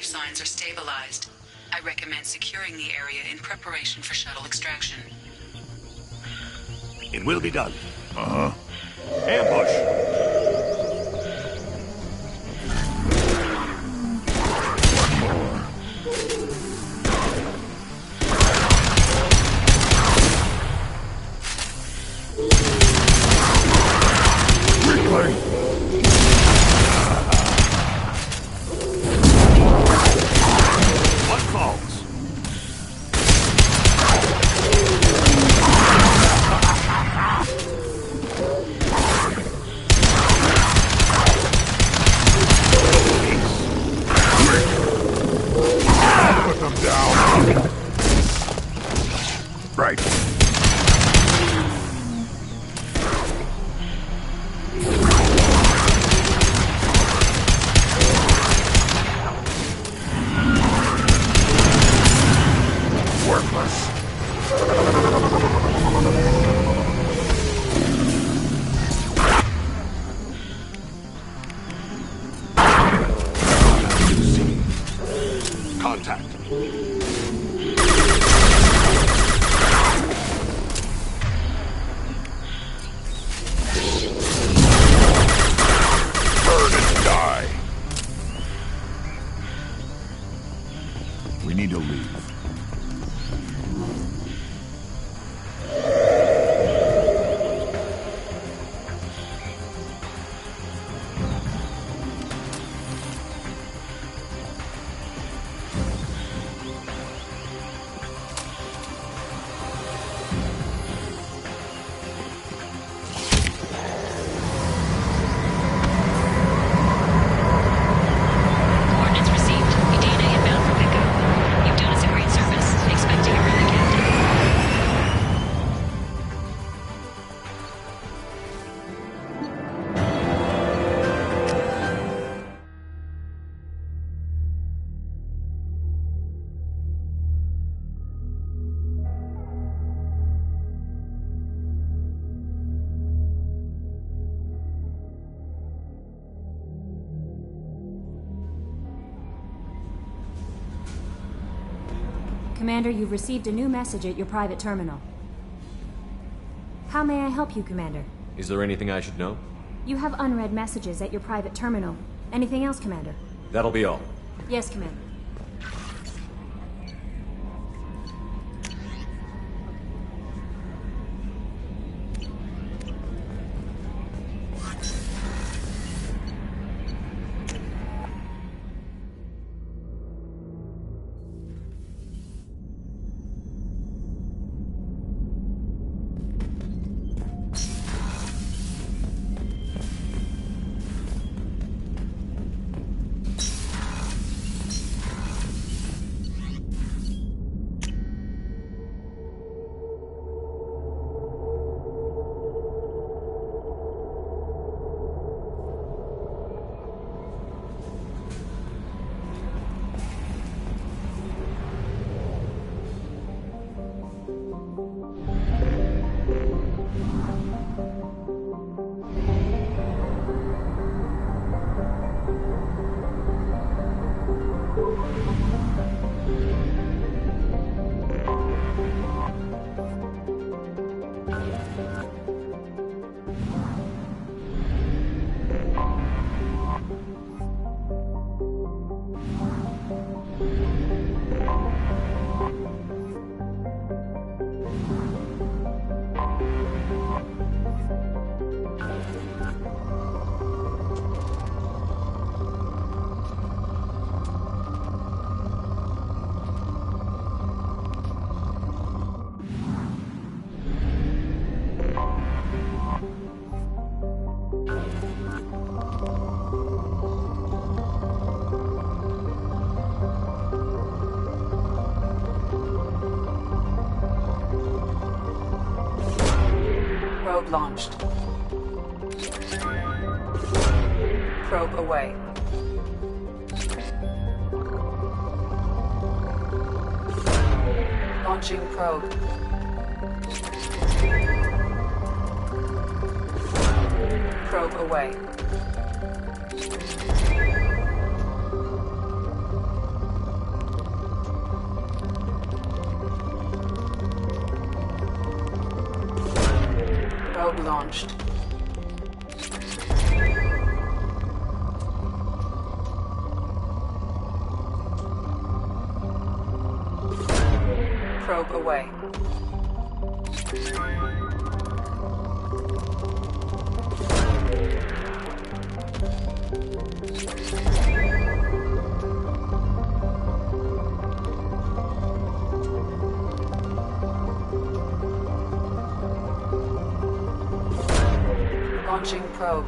life signs are stabilized. I recommend securing the area in preparation for shuttle extraction. It will be done. Uh-huh. Ambush! Commander, you've received a new message at your private terminal. How may I help you, Commander? Is there anything I should know? You have unread messages at your private terminal. Anything else, Commander? That'll be all. Yes, Commander. Probe launched. Probe away. Launching probe. Probe away. launched. Probe away. Launching probe.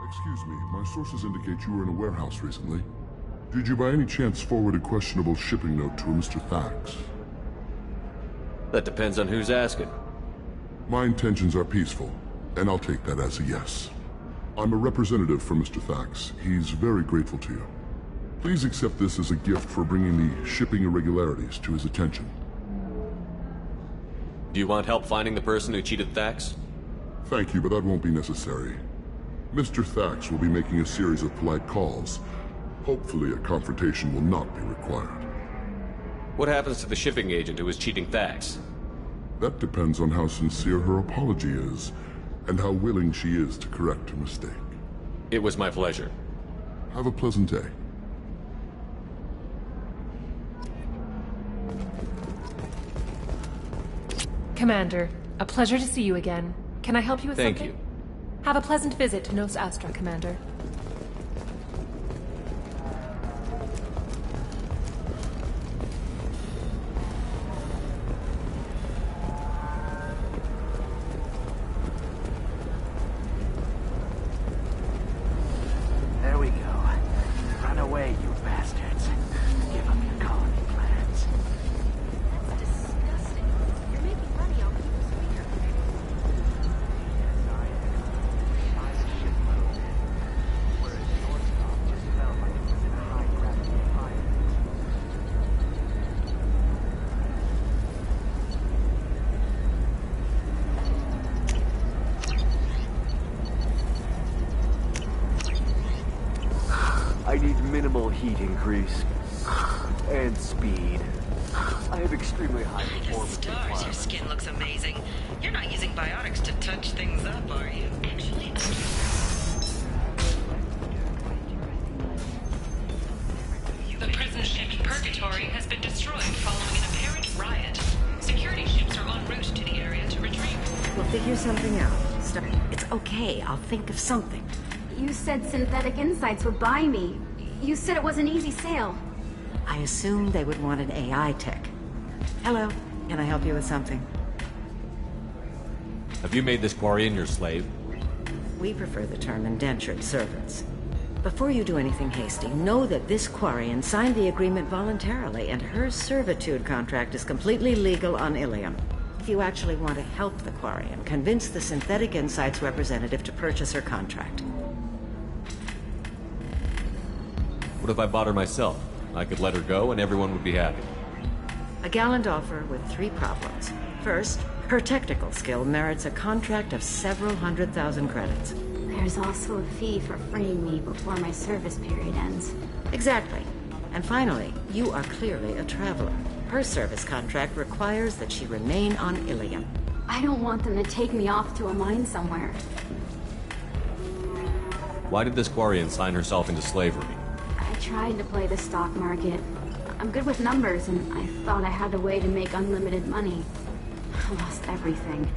Excuse me, my sources indicate you were in a warehouse recently. Did you by any chance forward a questionable shipping note to a Mr. Thax? That depends on who's asking. My intentions are peaceful, and I'll take that as a yes. I'm a representative for Mr. Thax. He's very grateful to you. Please accept this as a gift for bringing the shipping irregularities to his attention. Do you want help finding the person who cheated Thax? Thank you, but that won't be necessary. Mr. Thax will be making a series of polite calls. Hopefully a confrontation will not be required. What happens to the shipping agent who was cheating Thax? That depends on how sincere her apology is, and how willing she is to correct her mistake. It was my pleasure. Have a pleasant day. Commander, a pleasure to see you again. Can I help you with Thank something? you. Have a pleasant visit to Nos Astra, Commander. There we go. Run away, you bastards. Give up your colony plans. That's disgusting. You're making money off people's fear. I need minimal heat increase. And speed. I have extremely high The performance stars, your requirements. skin looks amazing. You're not using biotics to touch things up, are you? Actually, inventory has been destroyed following an apparent riot. Security ships are en route to the area to retrieve. We'll figure something out. It's okay, I'll think of something. You said Synthetic Insights would buy me. You said it was an easy sale. I assumed they would want an AI tech. Hello, can I help you with something? Have you made this Quarian your slave? We prefer the term indentured servants. Before you do anything hasty, know that this Quarian signed the agreement voluntarily, and her servitude contract is completely legal on Ilium. If you actually want to help the Quarian, convince the Synthetic Insights representative to purchase her contract. What if I bought her myself? I could let her go and everyone would be happy. A gallant offer with 3 problems. First, her technical skill merits a contract of several 100,000 credits. There's also a fee for freeing me before my service period ends. Exactly. And finally, you are clearly a traveler. Her service contract requires that she remain on Ilium. I don't want them to take me off to a mine somewhere. Why did this Quarian sign herself into slavery? I tried to play the stock market. I'm good with numbers, and I thought I had a way to make unlimited money. I lost everything.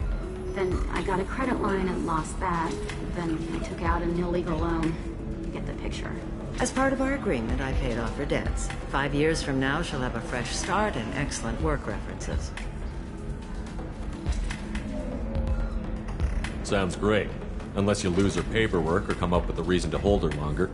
Then I got a credit line and lost that. Then I took out an illegal loan. You get the picture. As part of our agreement, I paid off her debts. 5 years from now, she'll have a fresh start and excellent work references. Sounds great. Unless you lose her paperwork or come up with a reason to hold her longer.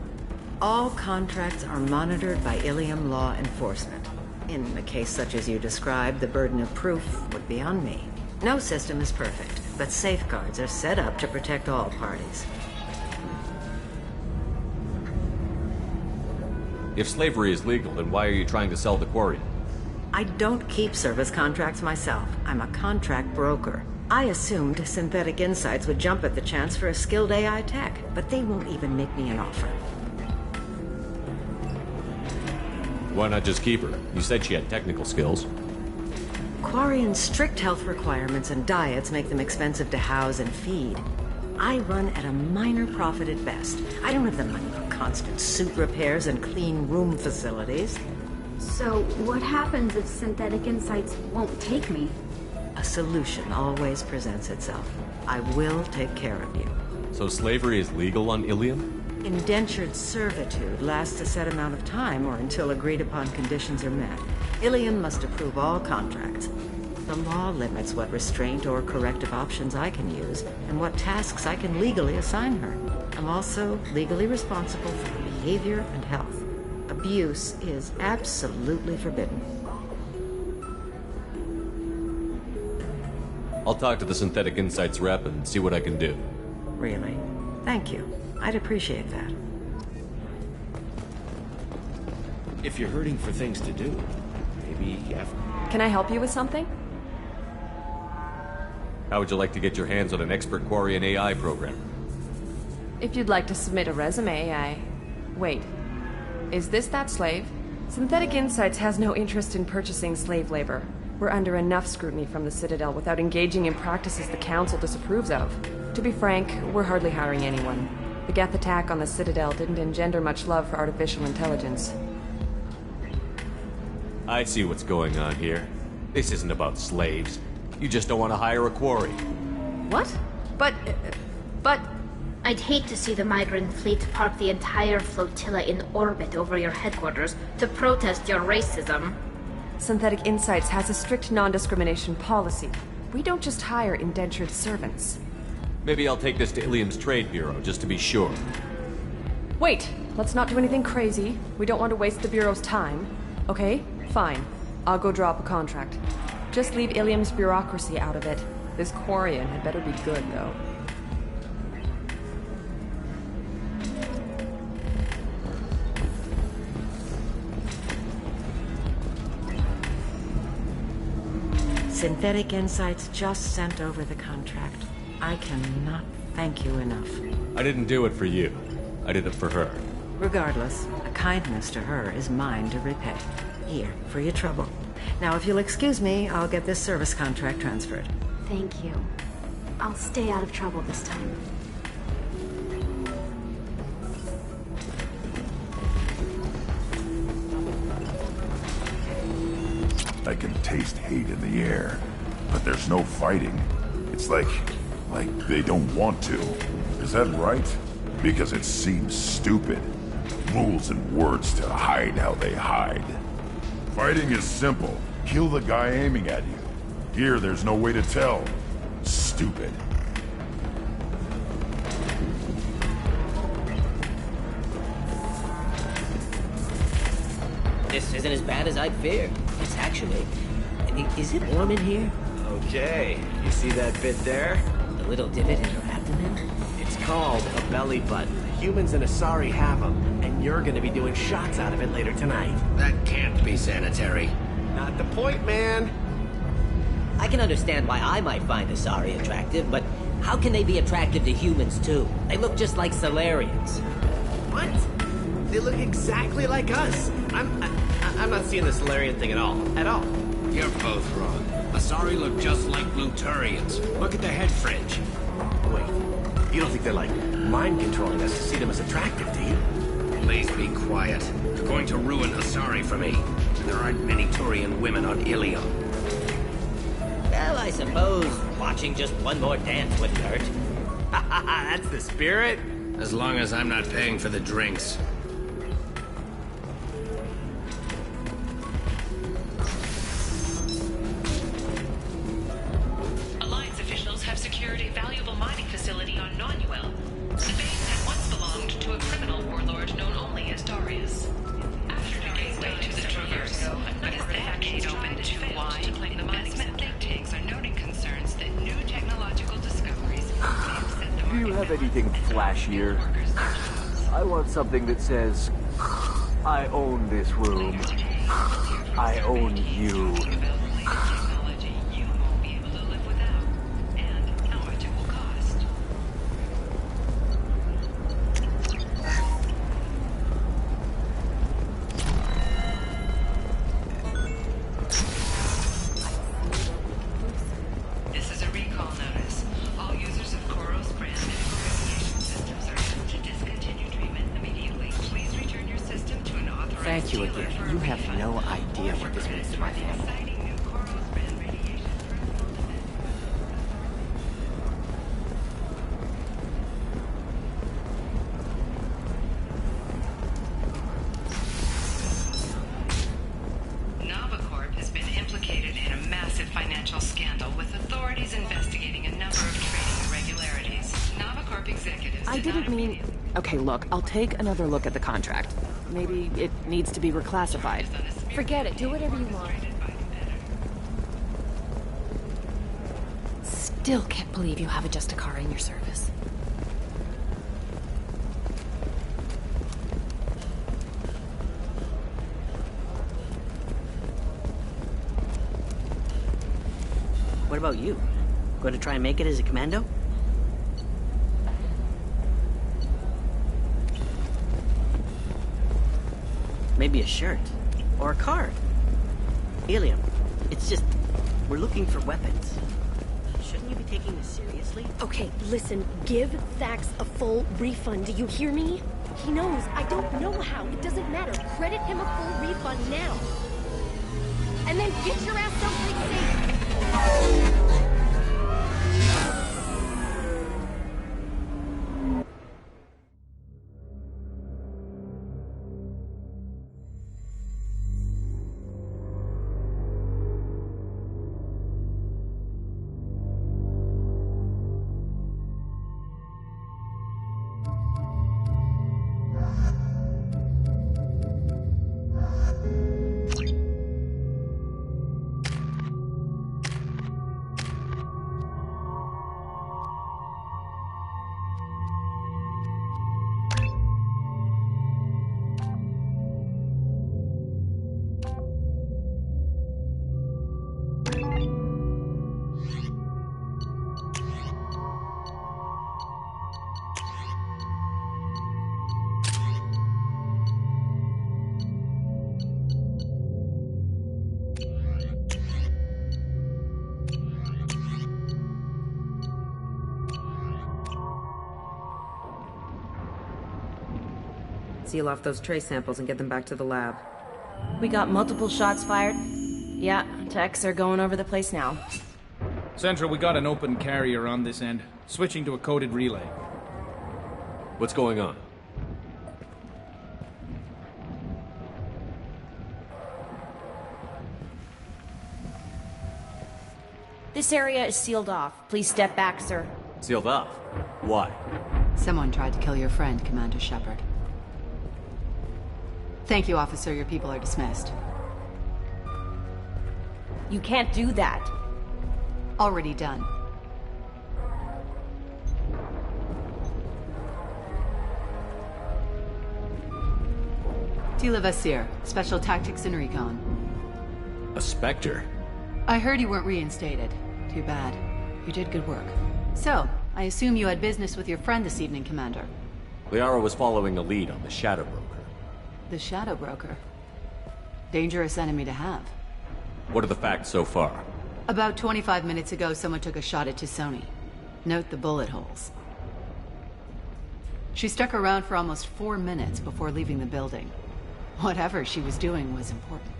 All contracts are monitored by Ilium law enforcement. In a case such as you described, the burden of proof would be on me. No system is perfect, but safeguards are set up to protect all parties. If slavery is legal, then why are you trying to sell the Quarian? I don't keep service contracts myself. I'm a contract broker. I assumed Synthetic Insights would jump at the chance for a skilled AI tech, but they won't even make me an offer. Why not just keep her? You said she had technical skills. Quarian's strict health requirements and diets make them expensive to house and feed. I run at a minor profit at best. I don't have the money for constant suit repairs and clean room facilities. So, what happens if Synthetic Insights won't take me? A solution always presents itself. I will take care of you. So slavery is legal on Ilium? Indentured servitude lasts a set amount of time or until agreed upon conditions are met. Ilium must approve all contracts. The law limits what restraint or corrective options I can use and what tasks I can legally assign her. I'm also legally responsible for her behavior and health. Abuse is absolutely forbidden. I'll talk to the Synthetic Insights rep and see what I can do. Really? Thank you. I'd appreciate that. If you're hurting for things to do, maybe after... Can I help you with something? How would you like to get your hands on an expert Quarian AI program? If you'd like to submit a resume, Wait. Is this that slave? Synthetic Insights has no interest in purchasing slave labor. We're under enough scrutiny from the Citadel without engaging in practices the Council disapproves of. To be frank, we're hardly hiring anyone. The Geth attack on the Citadel didn't engender much love for artificial intelligence. I see what's going on here. This isn't about slaves. You just don't want to hire a quarry. What? But... I'd hate to see the migrant fleet park the entire flotilla in orbit over your headquarters to protest your racism. Synthetic Insights has a strict non-discrimination policy. We don't just hire indentured servants. Maybe I'll take this to Ilium's Trade Bureau, just to be sure. Wait! Let's not do anything crazy. We don't want to waste the Bureau's time. Okay? Fine. I'll go draw up a contract. Just leave Ilium's bureaucracy out of it. This Quarian had better be good, though. Synthetic Insights just sent over the contract. I cannot thank you enough. I didn't do it for you. I did it for her. Regardless, a kindness to her is mine to repay. Here, for your trouble. Now, if you'll excuse me, I'll get this service contract transferred. Thank you. I'll stay out of trouble this time. I can taste hate in the air, but there's no fighting. It's like they don't want to. Is that right? Because it seems stupid. Rules and words to hide how they hide. Fighting is simple. Kill the guy aiming at you. Here, there's no way to tell. Stupid. This isn't as bad as I'd feared. It's actually... Is it warm in here? Okay, you see that bit there? The little divot in her abdomen? It's called a belly button. Humans in Asari have them, and you're gonna be doing shots out of it later tonight. That can't be sanitary. Not the point, man. I can understand why I might find Asari attractive, but how can they be attractive to humans too? They look just like Solarians. What? They look exactly like us. I'm not seeing the Solarian thing at all. At all. You're both wrong. Asari look just like Blue-Turians. Look at the head fringe. Wait, you don't think they're like mind controlling us to see them as attractive, do you? Please be quiet. You're going to ruin Asari for me. There aren't many Turian women on Ilium. Well, I suppose watching just one more dance wouldn't hurt. That's the spirit. As long as I'm not paying for the drinks. Alliance officials have secured a valuable mining facility on Nonuel. The base had once belonged to a criminal warlord known only as Darius. After the gateway to the Traverse, another Renegade opened too wide to claim the investment think tanks are noting concerns that new technological discoveries may upset the market. Do you have anything flashier? I want something that says, I own this room. I own you. Technology you won't be able to live without, and how much it will cost. This is a recall notice. All users of Koros brand medical radiation systems are able to discontinue treatment immediately. Please return your system to an authorized Thank you dealer again. for You a have refund. no idea what this means to my family. Citing new Koros brand radiation personal defense. Novacorp has been implicated in a massive financial scandal with authorities investigating a number of trading irregularities. Novacorp executives I did not didn't mean... immediately Okay, look, I'll take another look at the contract. Maybe it needs to be reclassified. Forget it. Do whatever you want. Still can't believe you have a Justicara in your service. What about you? Going to try and make it as a commando? Maybe a shirt. Or a card. Ilium, it's just... we're looking for weapons. Shouldn't you be taking this seriously? Okay, listen. Give Thax a full refund. Do you hear me? He knows. I don't know how. It doesn't matter. Credit him a full refund now. And then get your ass someplace safe. Seal off those trace samples and get them back to the lab. We got multiple shots fired. Yeah, techs are going over the place now. Central, we got an open carrier on this end. Switching to a coded relay. What's going on? This area is sealed off. Please step back, sir. Sealed off? Why? Someone tried to kill your friend, Commander Shepard. Thank you, officer. Your people are dismissed. You can't do that. Already done. Tila Vasir, Special Tactics and Recon. A Spectre? I heard you weren't reinstated. Too bad. You did good work. So, I assume you had business with your friend this evening, Commander. Liara was following a lead on the Shadow Broker. The Shadow Broker. Dangerous enemy to have. What are the facts so far? About 25 minutes ago, someone took a shot at Tisoni. Note the bullet holes. She stuck around for almost 4 minutes before leaving the building. Whatever she was doing was important.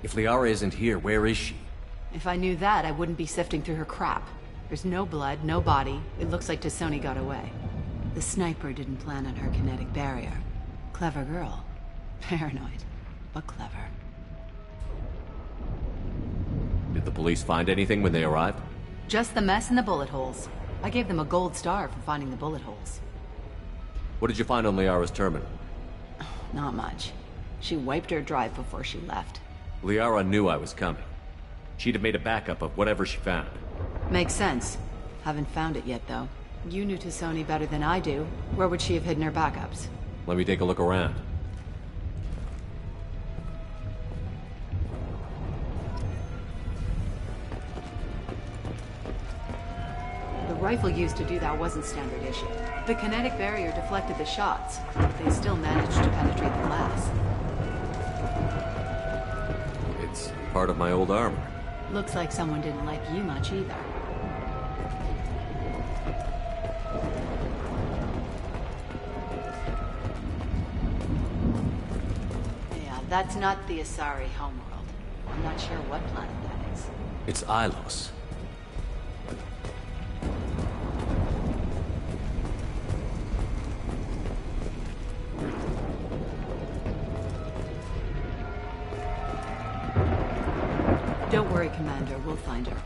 If Liara isn't here, where is she? If I knew that, I wouldn't be sifting through her crap. There's no blood, no body. It looks like Tisoni got away. The sniper didn't plan on her kinetic barrier. Clever girl. Paranoid, but clever. Did the police find anything when they arrived? Just the mess and the bullet holes. I gave them a gold star for finding the bullet holes. What did you find on Liara's terminal? Not much. She wiped her drive before she left. Liara knew I was coming. She'd have made a backup of whatever she found. Makes sense. Haven't found it yet, though. You knew Tisoni better than I do. Where would she have hidden her backups? Let me take a look around. The rifle used to do that wasn't standard issue. The kinetic barrier deflected the shots, but they still managed to penetrate the glass. It's part of my old armor. Looks like someone didn't like you much either. Yeah, that's not the Asari homeworld. I'm not sure what planet that is. It's Ilos. Don't worry, Commander. We'll find her.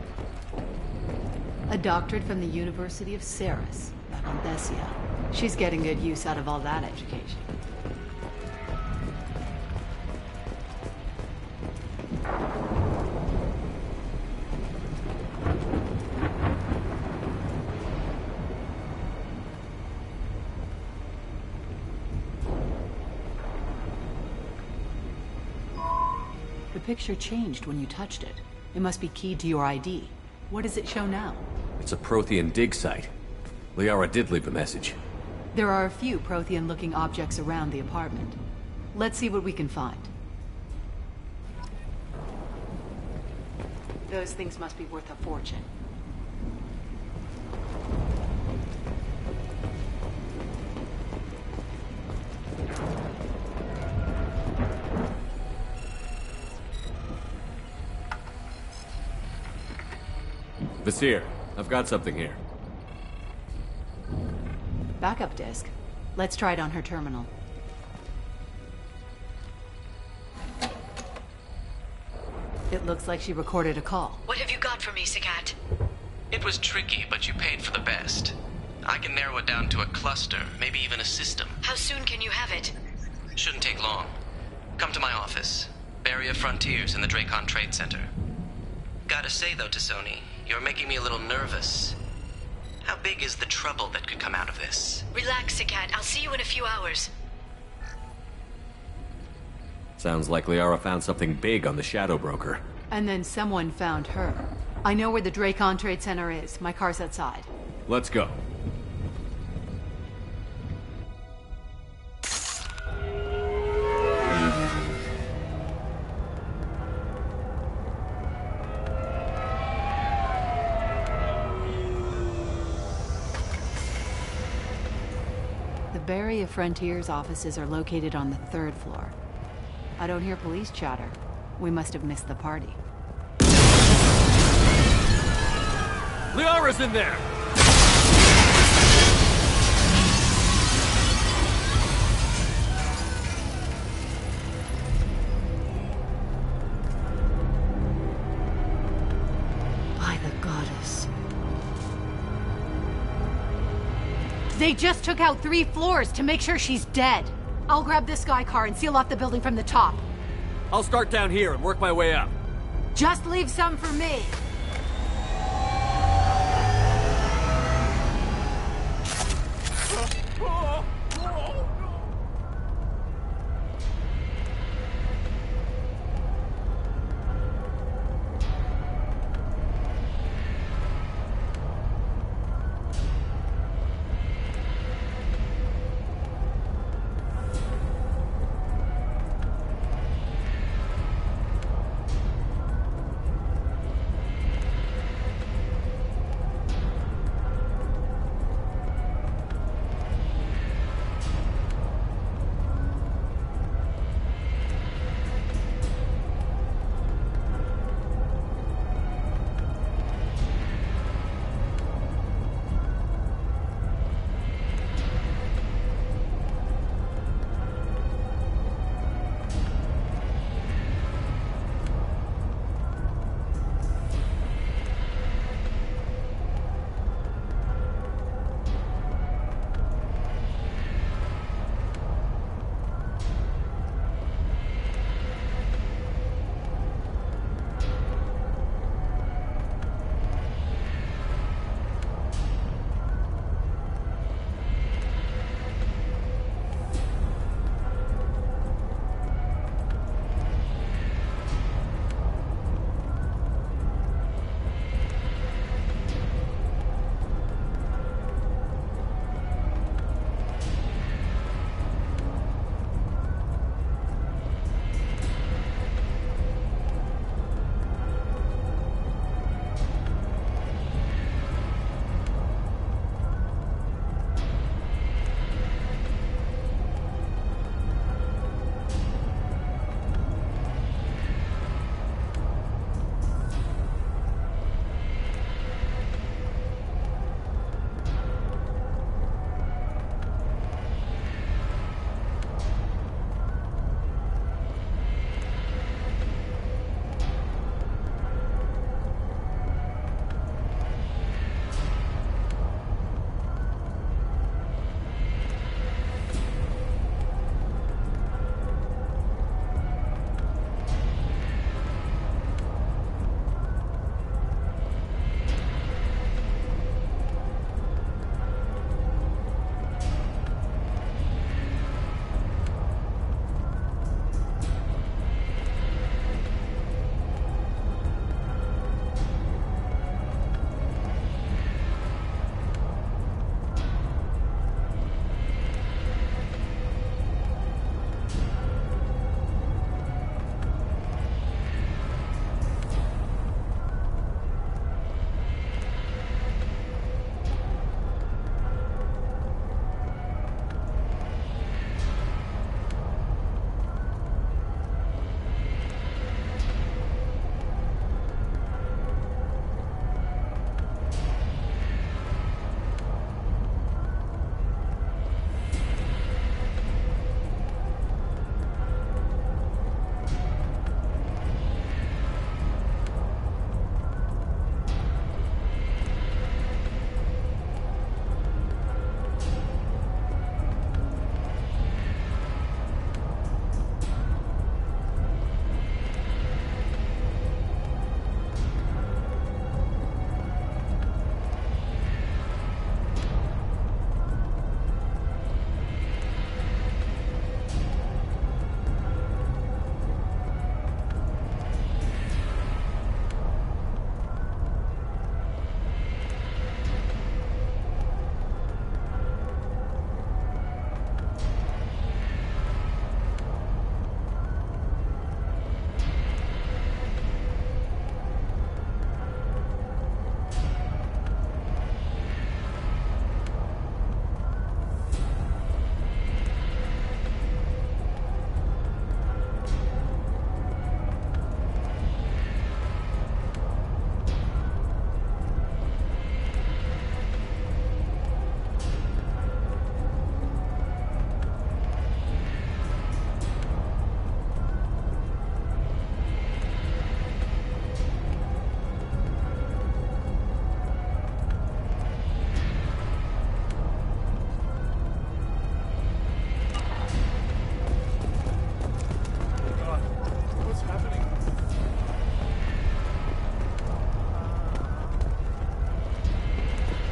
A doctorate from the University of Ceres, Baronthesia. She's getting good use out of all that education. The picture changed when you touched it. It must be keyed to your ID. What does it show now? It's a Prothean dig site. Liara did leave a message. There are a few Prothean-looking objects around the apartment. Let's see what we can find. Those things must be worth a fortune. Vasir, I've got something here. Backup disk. Let's try it on her terminal. It looks like she recorded a call. What have you got for me, Sagat? It was tricky, but you paid for the best. I can narrow it down to a cluster, maybe even a system. How soon can you have it? Shouldn't take long. Come to my office. Barrier Frontiers in the Dracon Trade Center. Gotta say though, Tisoni, you're making me a little nervous. How big is the trouble that could come out of this? Relax, Sagat. I'll see you in a few hours. Sounds like Liara found something big on the Shadow Broker. And then someone found her. I know where the Dracon Trade Center is. My car's outside. Let's go. The Barrier Frontiers offices are located on the 3rd floor. I don't hear police chatter. We must have missed the party. Liara's in there! By the goddess. They just took out 3 floors to make sure she's dead. I'll grab this sky car and seal off the building from the top. I'll start down here and work my way up. Just leave some for me.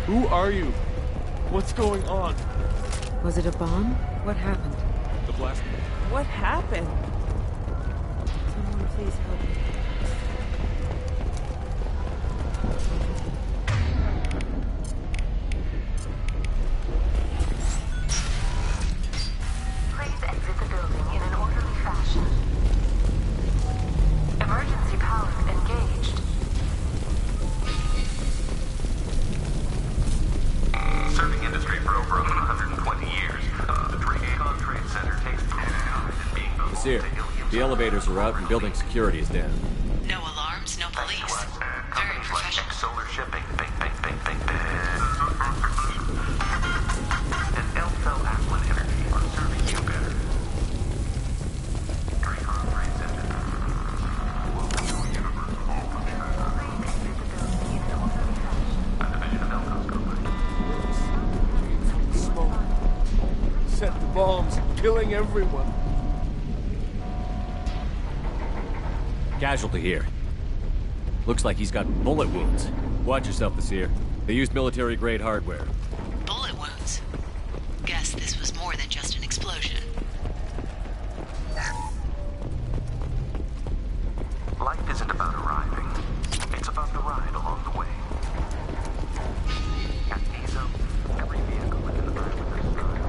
Who are you? What's going on? Was it a bomb? What happened? The blast. What happened? Someone please help me. Please exit the building in an orderly fashion. Emergency power engaged. Serving industry for over 120 years, the Renegade Trade Center takes pride in being the home Here, to Ilium's the elevators are out and building security is down. No alarms, no police. Very professional. Solar shipping. And Elfell Aquan Energy are serving you better. Renegade Trade Center. A division of Elfell's company. Smoke. Set the bombs, killing everyone. Casualty here. Looks like he's got bullet wounds. Watch yourself, Basir. They used military-grade hardware. Bullet wounds. Guess this was more than just an explosion. Life isn't about arriving. It's about the ride along the way. At Nizo, every vehicle is in the driver's drive.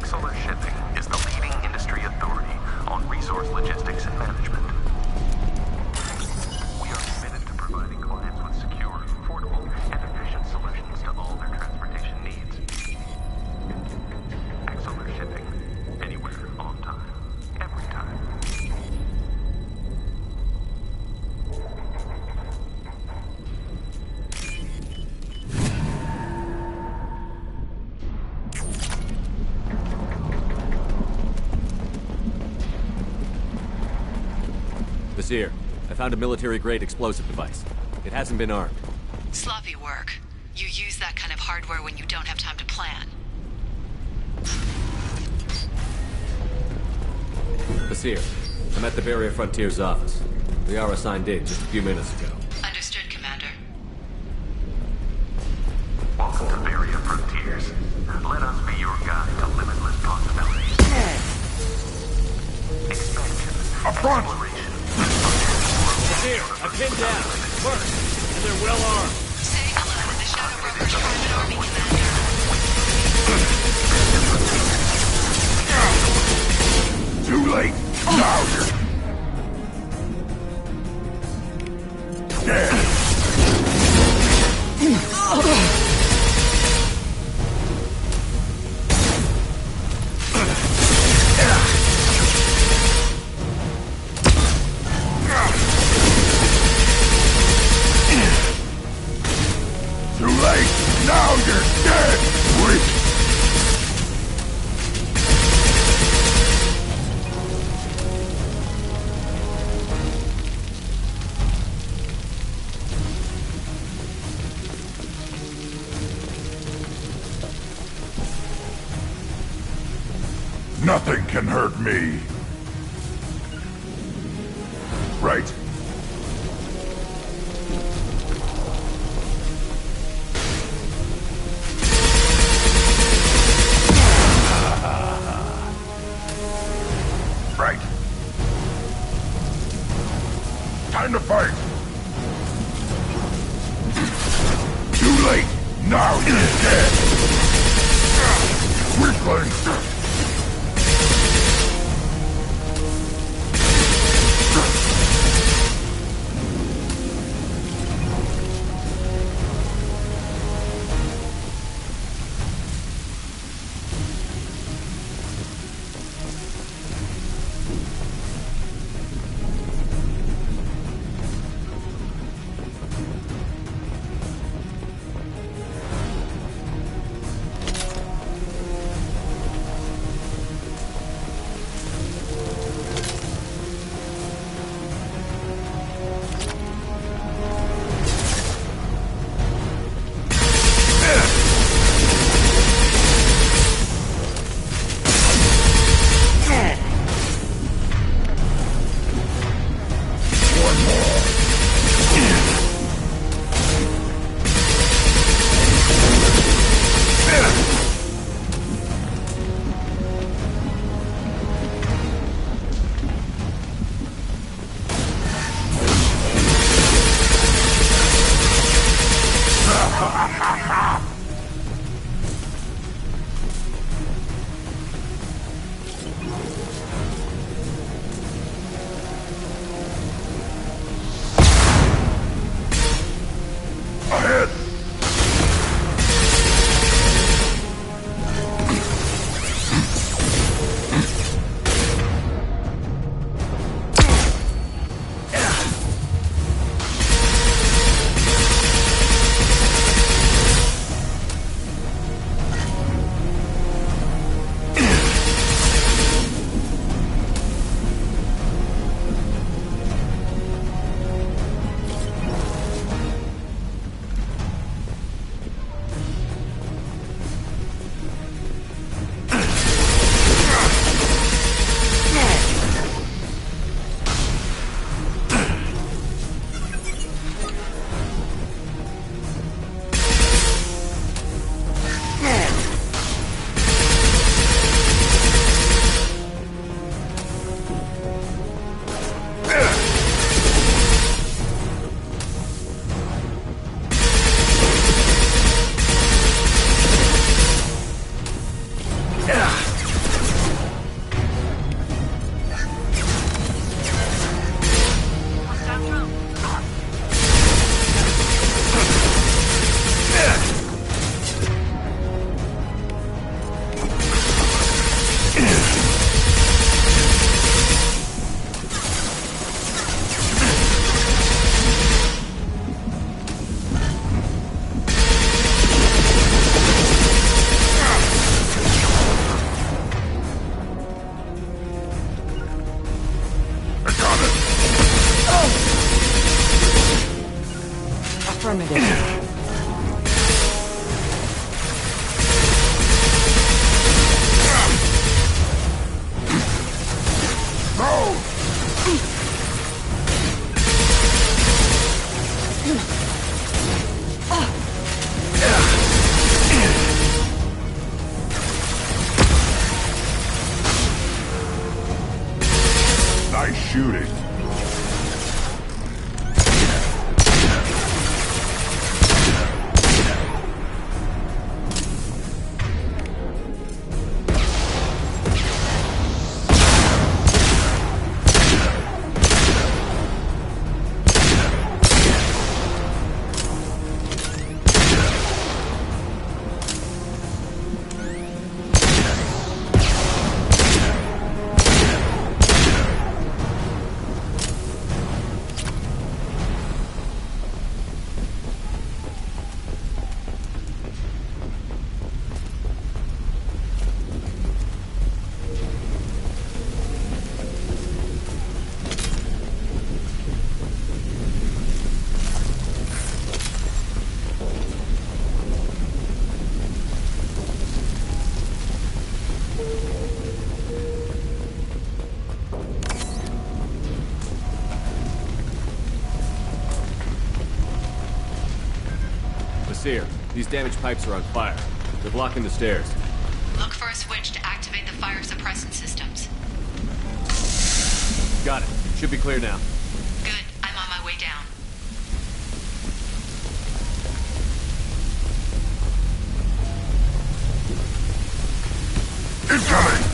Exeler Shipping is the leading industry authority on resource logistics and management. We are committed to providing clients with secure, affordable, and efficient solutions to all their transportation needs. Exeler Shipping. Anywhere, on time, every time. Basir, I found a military-grade explosive device. It hasn't been armed. Sloppy work. You use that kind of hardware when you don't have time to plan. Basir, I'm at the Barrier Frontiers office. We are assigned in just a few minutes ago. Understood, Commander. Welcome to Barrier Frontiers. Let us be your guide to limitless possibilities. Expansion. Exploration. Basir, I'm pinned down. First, and they're well armed. Say hello to the Shadow Broker's private army, Commander. Too late. Now you're dead. Too late. Now you're dead. Wait. Nothing can hurt me. Right. Right. Time to fight. Too late. Now you're dead. Weakling. Affirmative. Nice shooting. Seer, these damaged pipes are on fire. They're blocking the stairs. Look for a switch to activate the fire suppressant systems. Got it. Should be clear now. Good. I'm on my way down. Incoming!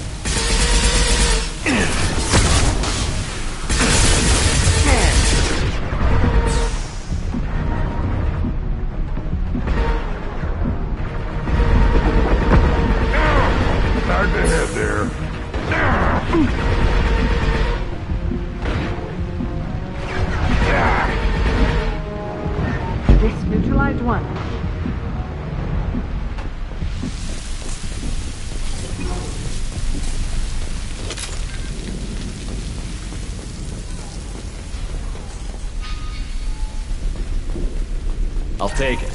Hard to head there. This neutralized one. I'll take it.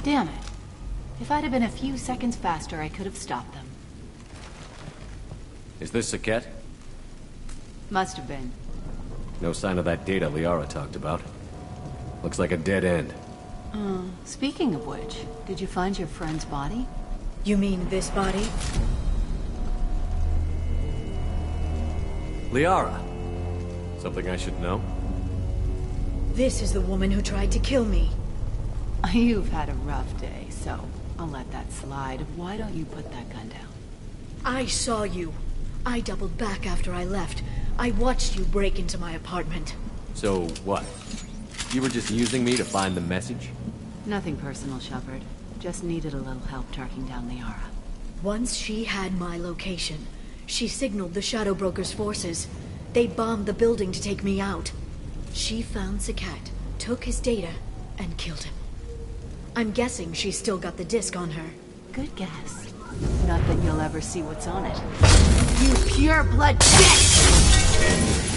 Damn it. If I'd have been a few seconds faster, I could have stopped them. Is this Saket? Must have been. No sign of that data Liara talked about. Looks like a dead end. Speaking of which, did you find your friend's body? You mean this body? Liara. Something I should know? This is the woman who tried to kill me. You've had a rough day, so I'll let that slide. Why don't you put that gun down? I saw you. I doubled back after I left. I watched you break into my apartment. So what? You were just using me to find the message? Nothing personal, Shepard. Just needed a little help tracking down Liara. Once she had my location, she signaled the Shadow Broker's forces. They bombed the building to take me out. She found Saket, took his data, and killed him. I'm guessing she's still got the disc on her. Good guess. Not that you'll ever see what's on it. You pure blood bitch!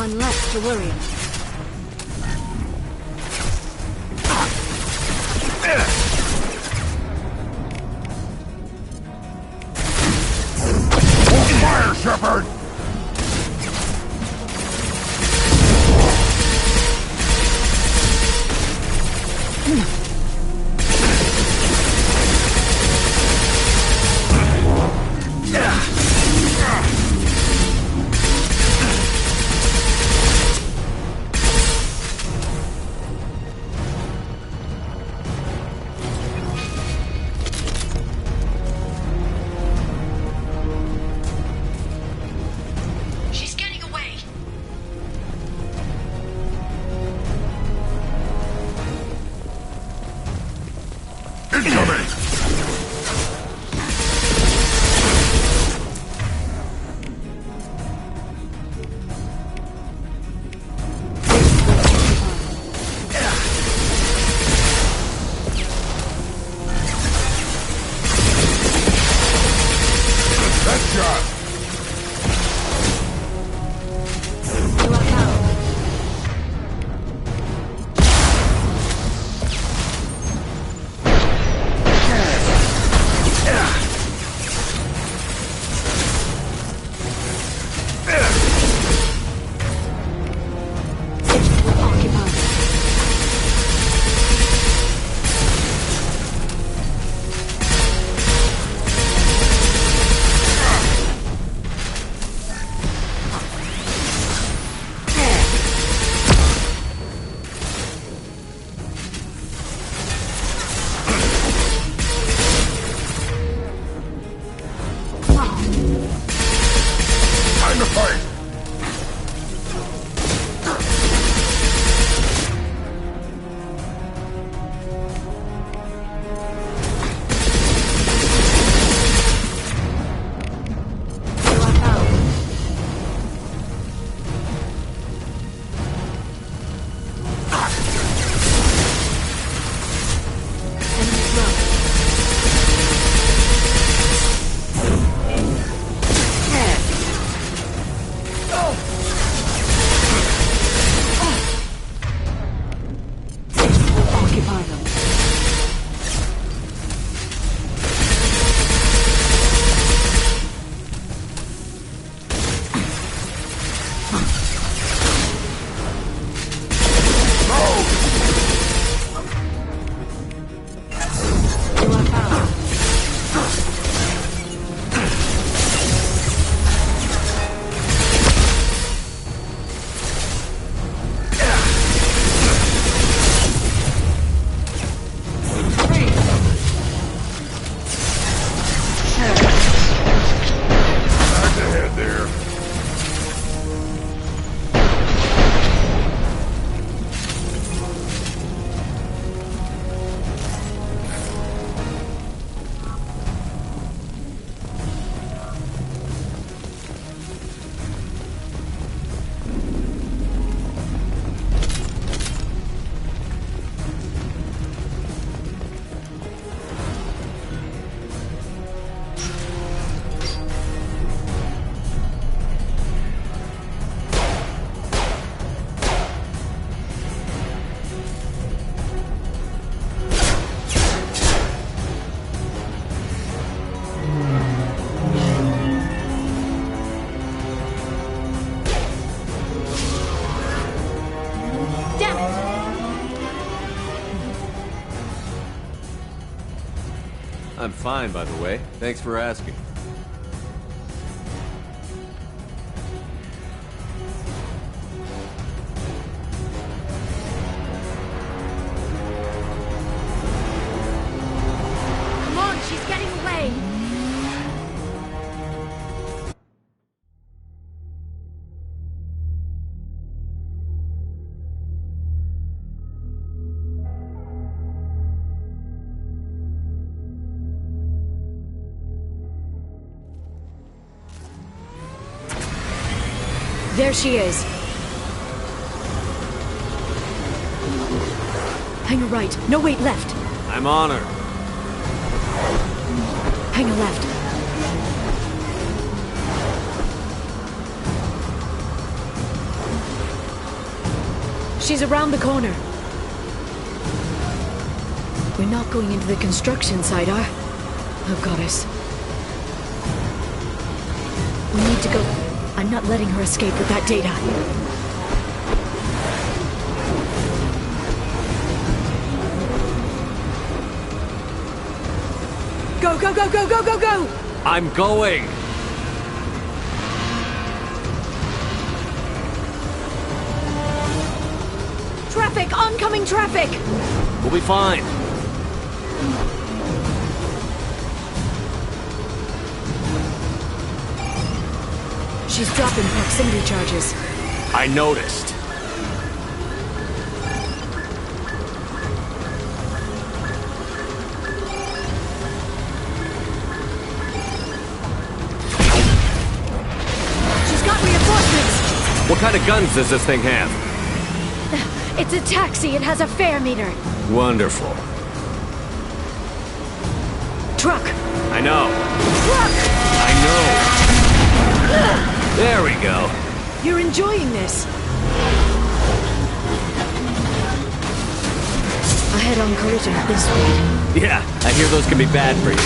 One less to worry about. Fire, Shepard! I'm fine, by the way. Thanks for asking. Come on, she's getting away! There she is. Hang a right. No, wait, left. I'm on her. Hang a left. She's around the corner. We're not going into the construction site, are? Oh, goddess. We need to go. I'm not letting her escape with that data. Go, go, go, go, go, go, go! I'm going! Traffic! Oncoming traffic! We'll be fine. She's dropping proximity charges. I noticed. She's got reinforcements! What kind of guns does this thing have? It's a taxi. It has a fare meter. Wonderful. Truck! I know. Truck! I know. There we go. You're enjoying this. A head-on collision at this speed. Yeah, I hear those can be bad for you.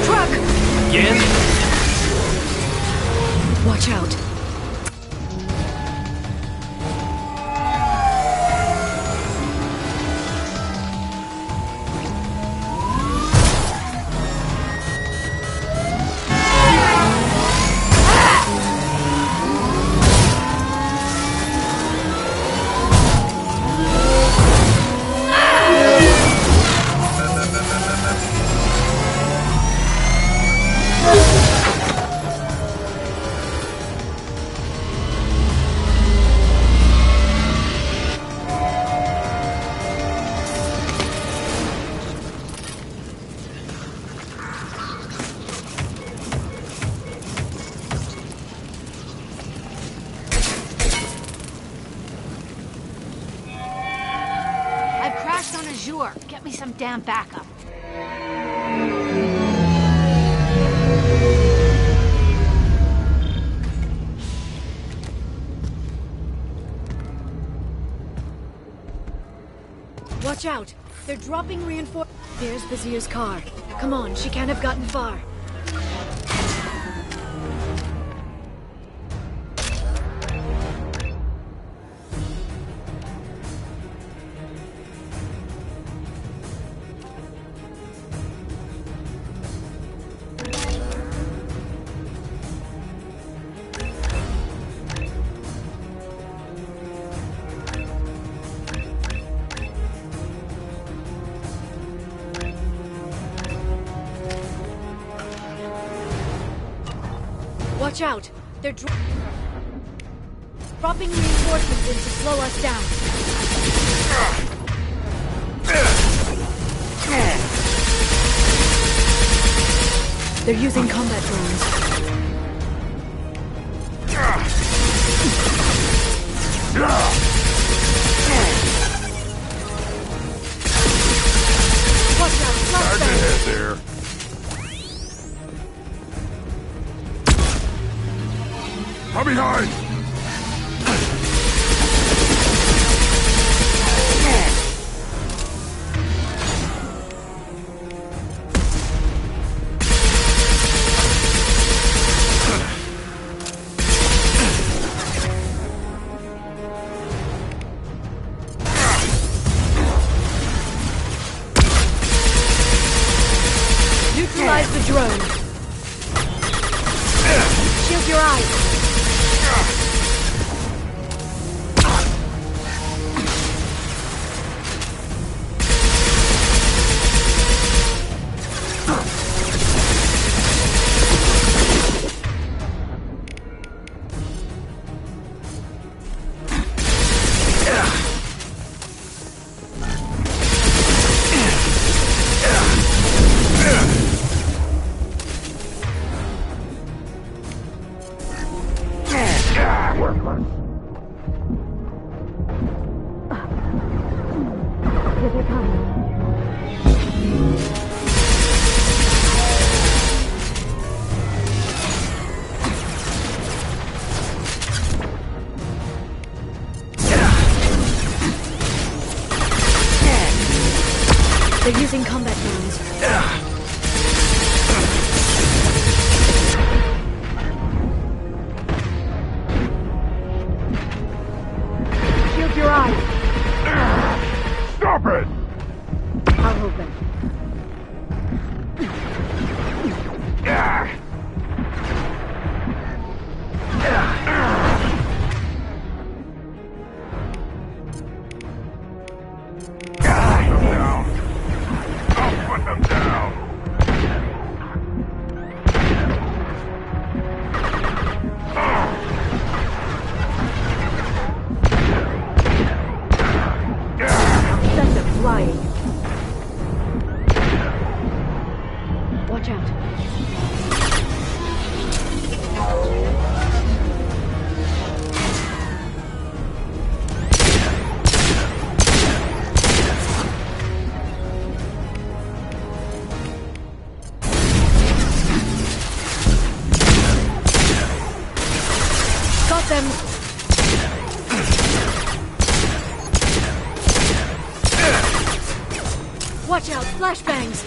Truck! Again? Watch out. Get me some damn backup. Watch out! They're dropping reinforcements. There's Bazir's car. Come on, she can't have gotten far. Watch out! They're dropping reinforcements in to slow us down. They're using combat drones. Watch out! Hard to hit there. Come behind! Neutralize the drone. Shield your eyes. out. Got them! Watch out, flashbangs!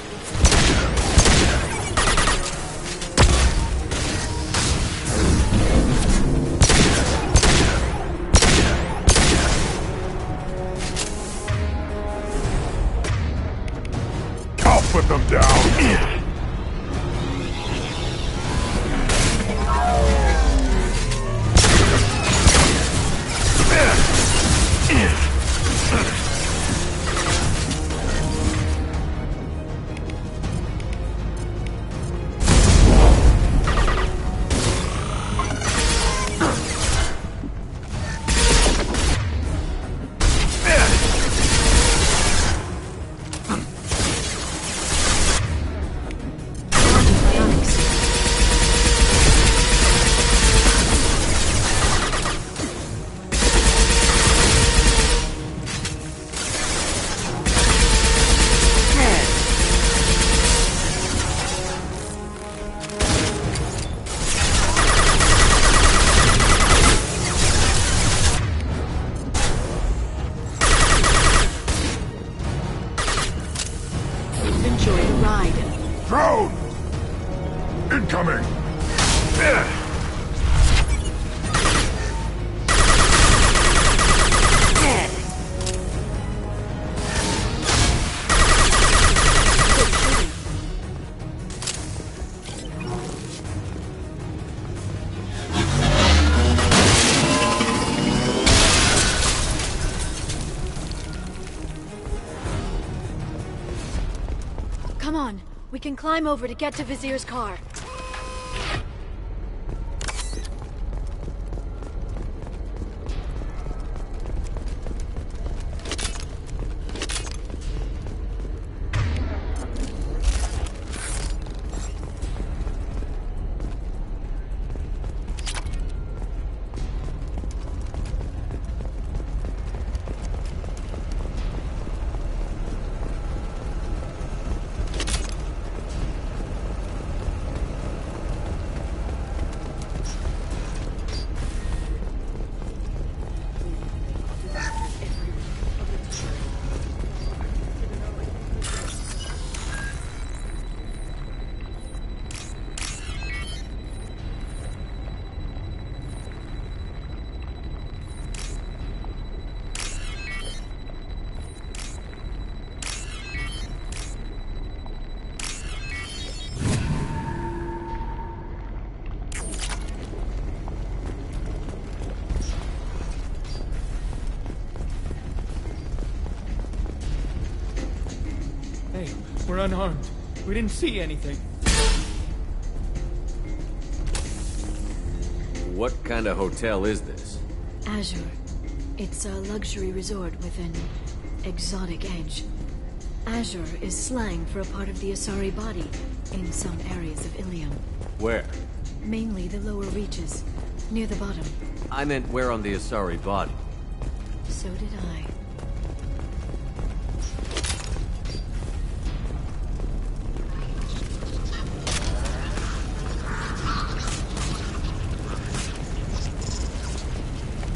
I'll put them down! Enjoy the ride. Drone! Incoming! Come on, we can climb over to get to Vizier's car. Hey, we're unarmed. We didn't see anything. What kind of hotel is this? Azure. It's a luxury resort with an exotic edge. Azure is slang for a part of the Asari body in some areas of Ilium. Where? Mainly the lower reaches, near the bottom. I meant where on the Asari body? So did I.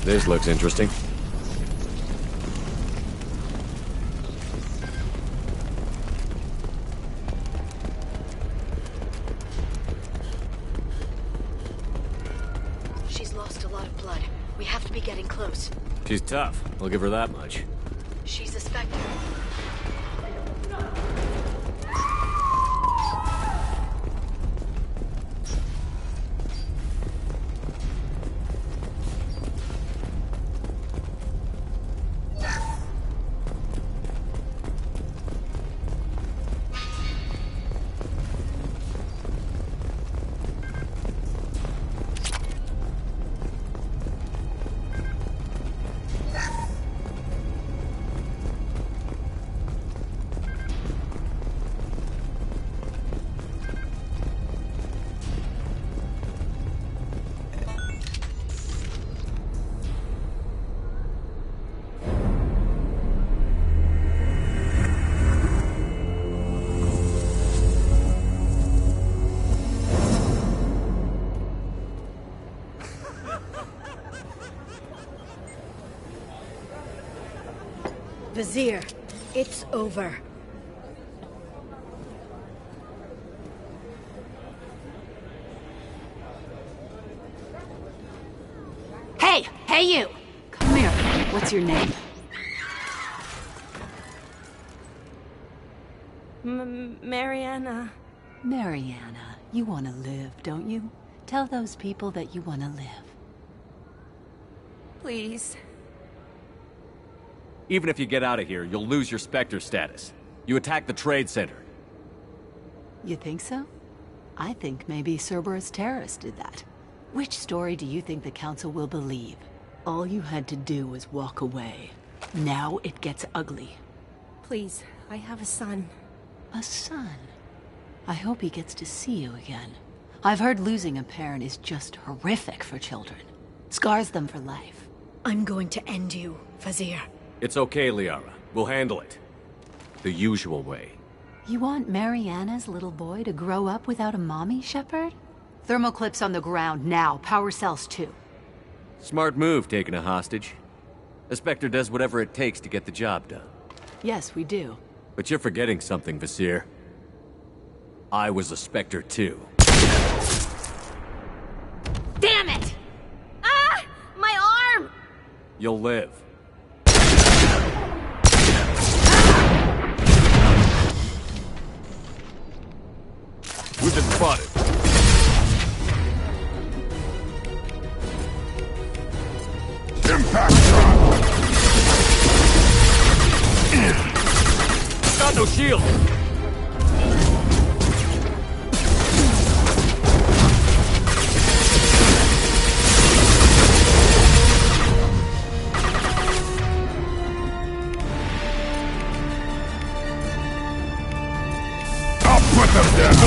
This looks interesting. She's lost a lot of blood. We have to be getting close. She's tough. I'll give her that much. She's a Spectre. Vizier, it's over. Hey! Hey, you! Come here. What's your name? Mariana. Mariana. You want to live, don't you? Tell those people that you want to live. Please. Even if you get out of here, you'll lose your Spectre status. You attacked the trade center. You think so? I think maybe Cerberus terrorists did that. Which story do you think the Council will believe? All you had to do was walk away. Now it gets ugly. Please, I have a son. A son? I hope he gets to see you again. I've heard losing a parent is just horrific for children. Scars them for life. I'm going to end you, Vizier. It's okay, Liara. We'll handle it. The usual way. You want Mariana's little boy to grow up without a mommy, Shepard? Thermoclips on the ground now. Power cells too. Smart move, taking a hostage. The Spectre does whatever it takes to get the job done. Yes, we do. But you're forgetting something, Vizier. I was a Spectre too. Damn it! Ah! My arm! You'll live. We've been spotted. Impact shot! Got no shield! I'll put them down!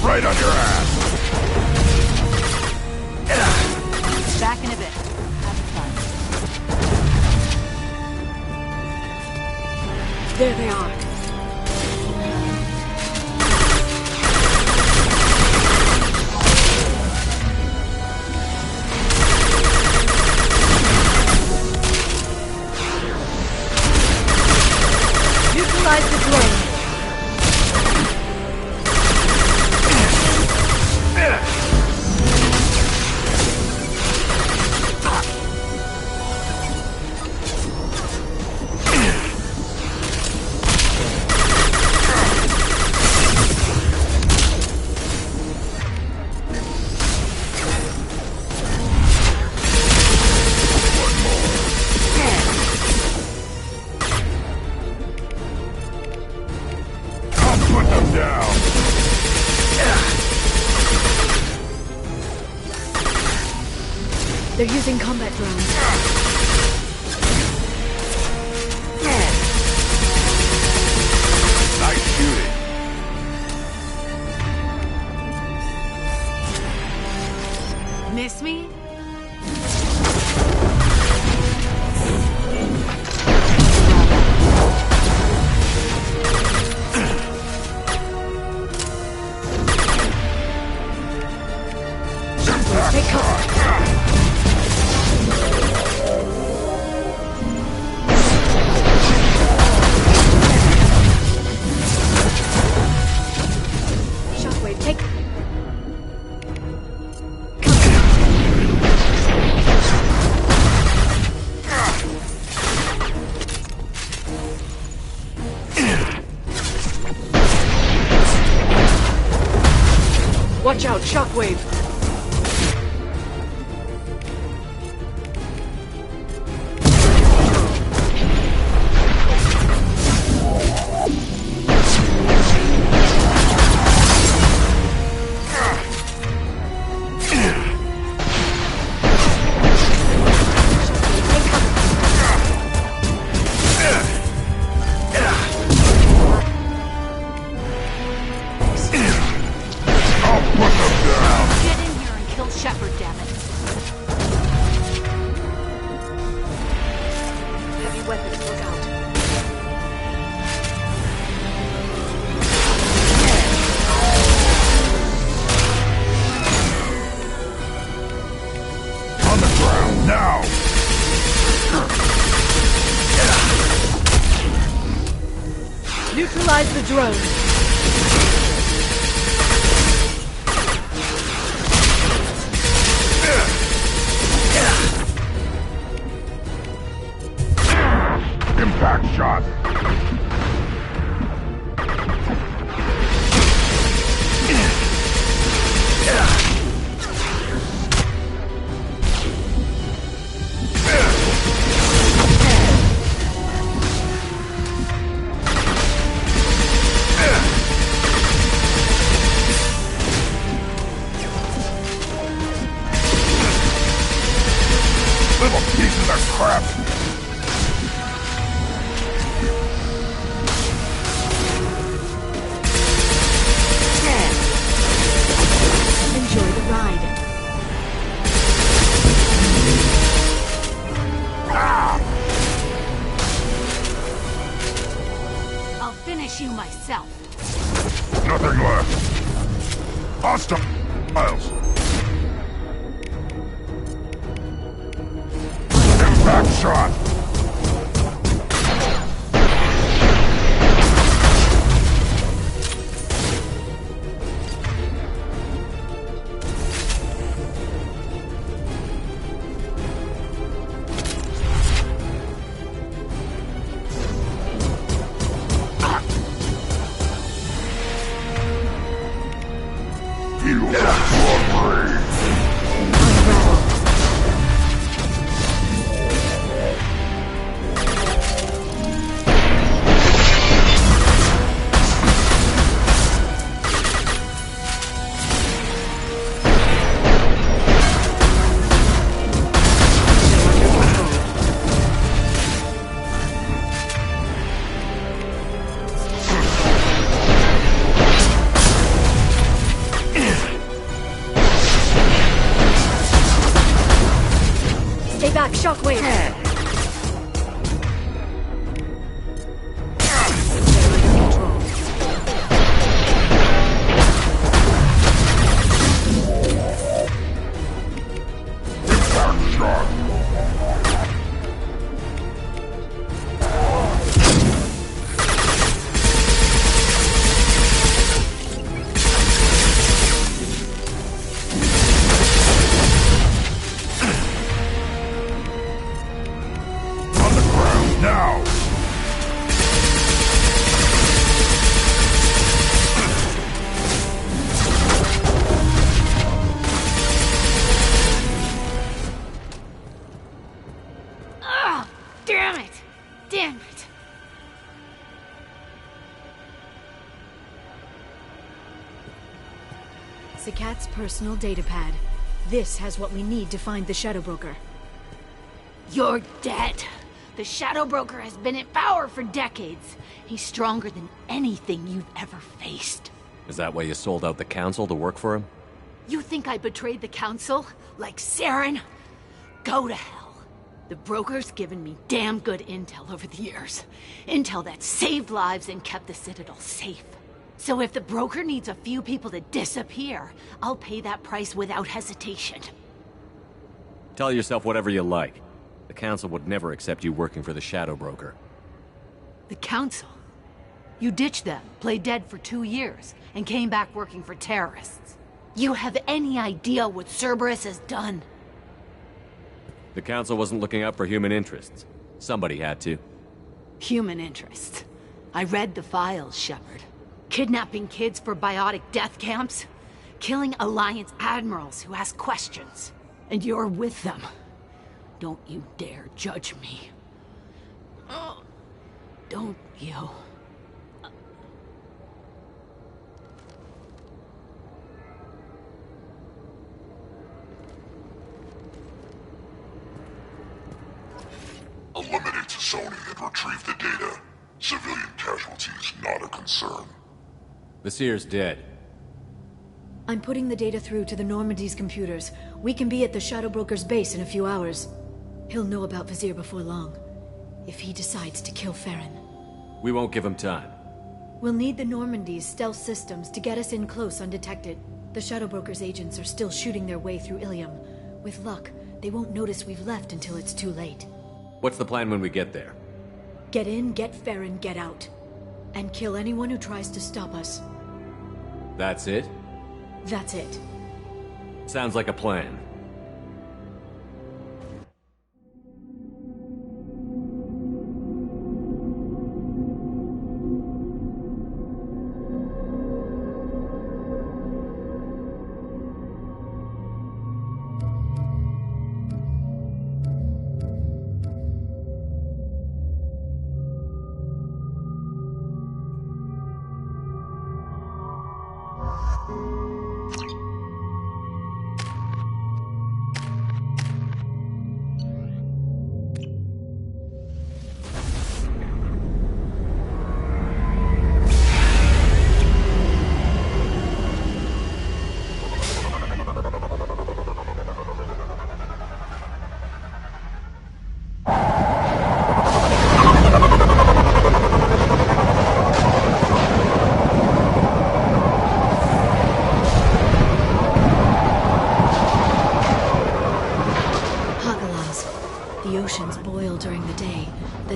Right on your ass! Back in a bit. Have fun. There they are. Neutralize the drone. They're using combat drones. Nice shooting. Miss me? Take cover. Shockwave, take... shockwave. Neutralize the drone. Impact shot. Little pieces of crap. Enjoy the ride. I'll finish you myself. Nothing left. Hostiles. Impact shot. Feel the glory. Stay back, shockwave. Impact shot. On the ground now. Ah, damn it! Damn it! Sakat's personal data pad. This has what we need to find the Shadow Broker. You're dead. The Shadow Broker has been in power for decades. He's stronger than anything you've ever faced. Is that why you sold out the council to work for him? You think I betrayed the Council? Like Saren? Go to hell. The Broker's given me damn good intel over the years. Intel that saved lives and kept the Citadel safe. So if the Broker needs a few people to disappear, I'll pay that price without hesitation. Tell yourself whatever you like. The council would never accept you working for the Shadow Broker. The Council? You ditched them, played dead for 2 years, and came back working for terrorists. You have any idea what Cerberus has done? The council wasn't looking out for human interests. Somebody had to. Human interests. I read the files, Shepard. Kidnapping kids for biotic death camps? killing Alliance admirals who ask questions. And you're with them. Don't you dare judge me. Don't you? Eliminate Sony and retrieve the data. Civilian casualties not a concern. Vasir's dead. I'm putting the data through to the Normandy's computers. We can be at the Shadow Broker's base in a few hours. He'll know about Vasir before long. If he decides to kill Farron. We won't give him time. We'll need the Normandy's stealth systems to get us in close undetected. The Shadow Broker's agents are still shooting their way through Ilium. With luck, they won't notice we've left until it's too late. What's the plan when we get there? Get in, get Farron, get out. And kill anyone who tries to stop us. That's it? That's it. Sounds like a plan.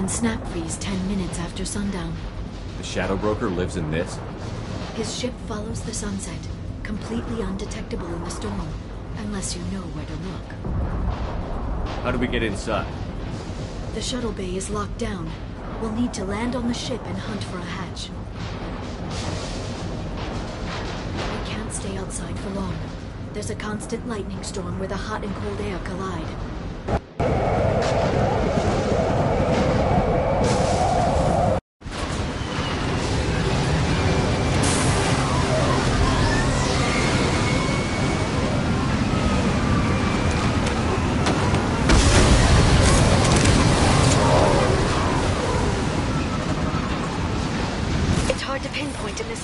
Snap freeze 10 minutes after sundown. The Shadow Broker lives in this? His ship follows the sunset, completely undetectable in the storm, unless you know where to look. How do we get inside? The shuttle bay is locked down. We'll need to land on the ship and hunt for a hatch. We can't stay outside for long. There's a constant lightning storm where the hot and cold air collide.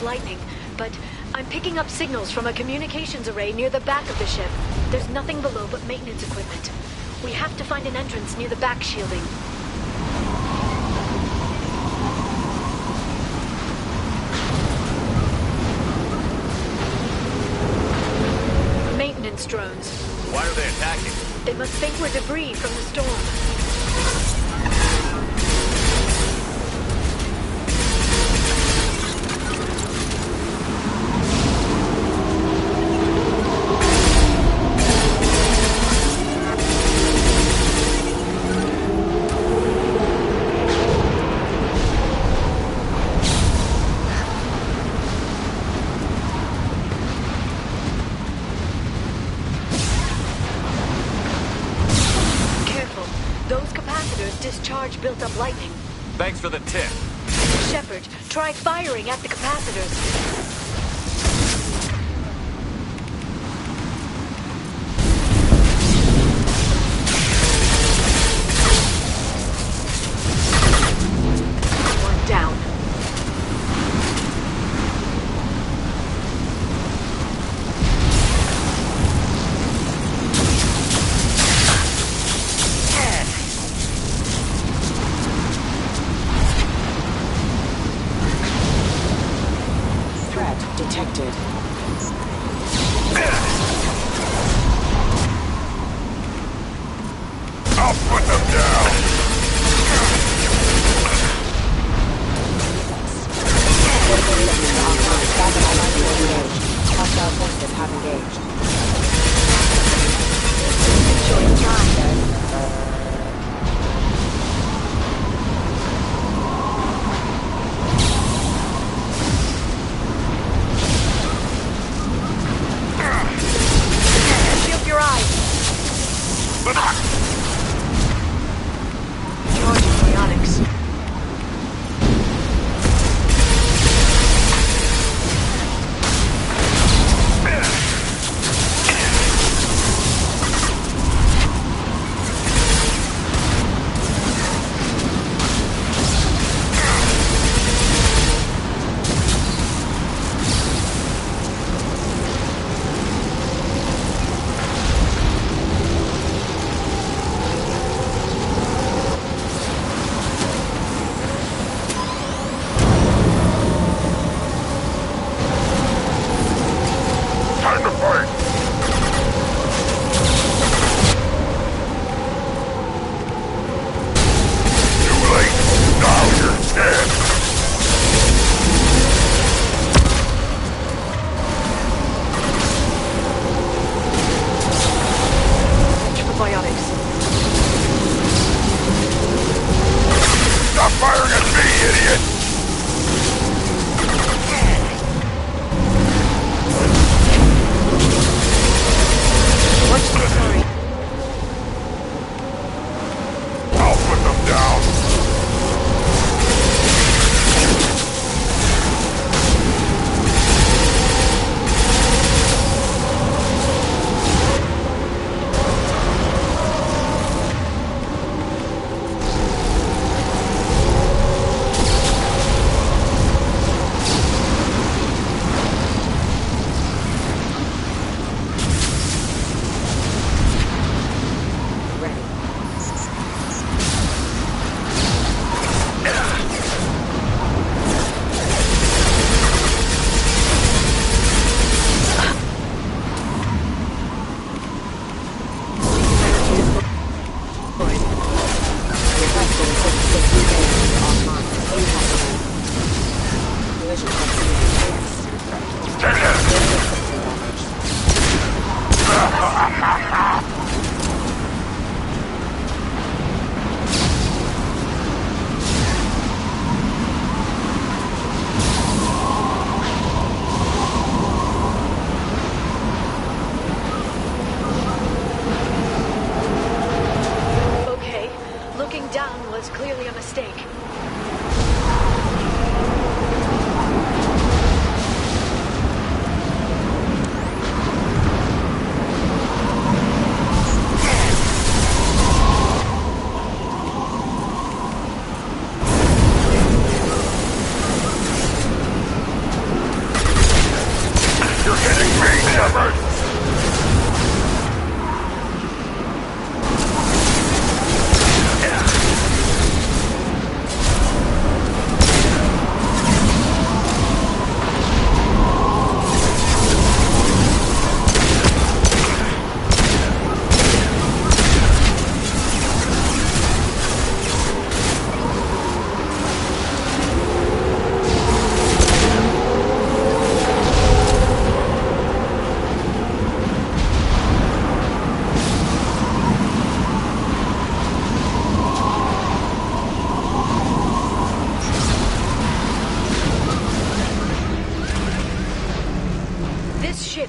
Lightning, but I'm picking up signals from a communications array near the back of the ship. There's nothing below but maintenance equipment. We have to find an entrance near the back shielding. Maintenance drones. Why are they attacking? They must think we're debris from the storm. Built up lightning. Thanks for the tip. Shepard, try firing at the capacitors. One down. Detected. I'll put them down! Hostile forces have engaged. Enjoy your time. Charging biotics.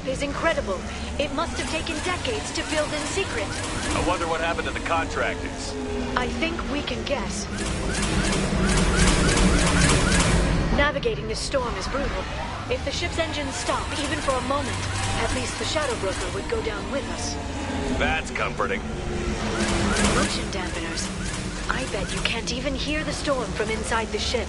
Is incredible. It must have taken decades to build in secret. I wonder what happened to the contractors. I think we can guess. Navigating this storm is brutal. If the ship's engines stop, even for a moment, at least the Shadow Broker would go down with us. That's comforting. Motion dampeners. I bet you can't even hear the storm from inside the ship.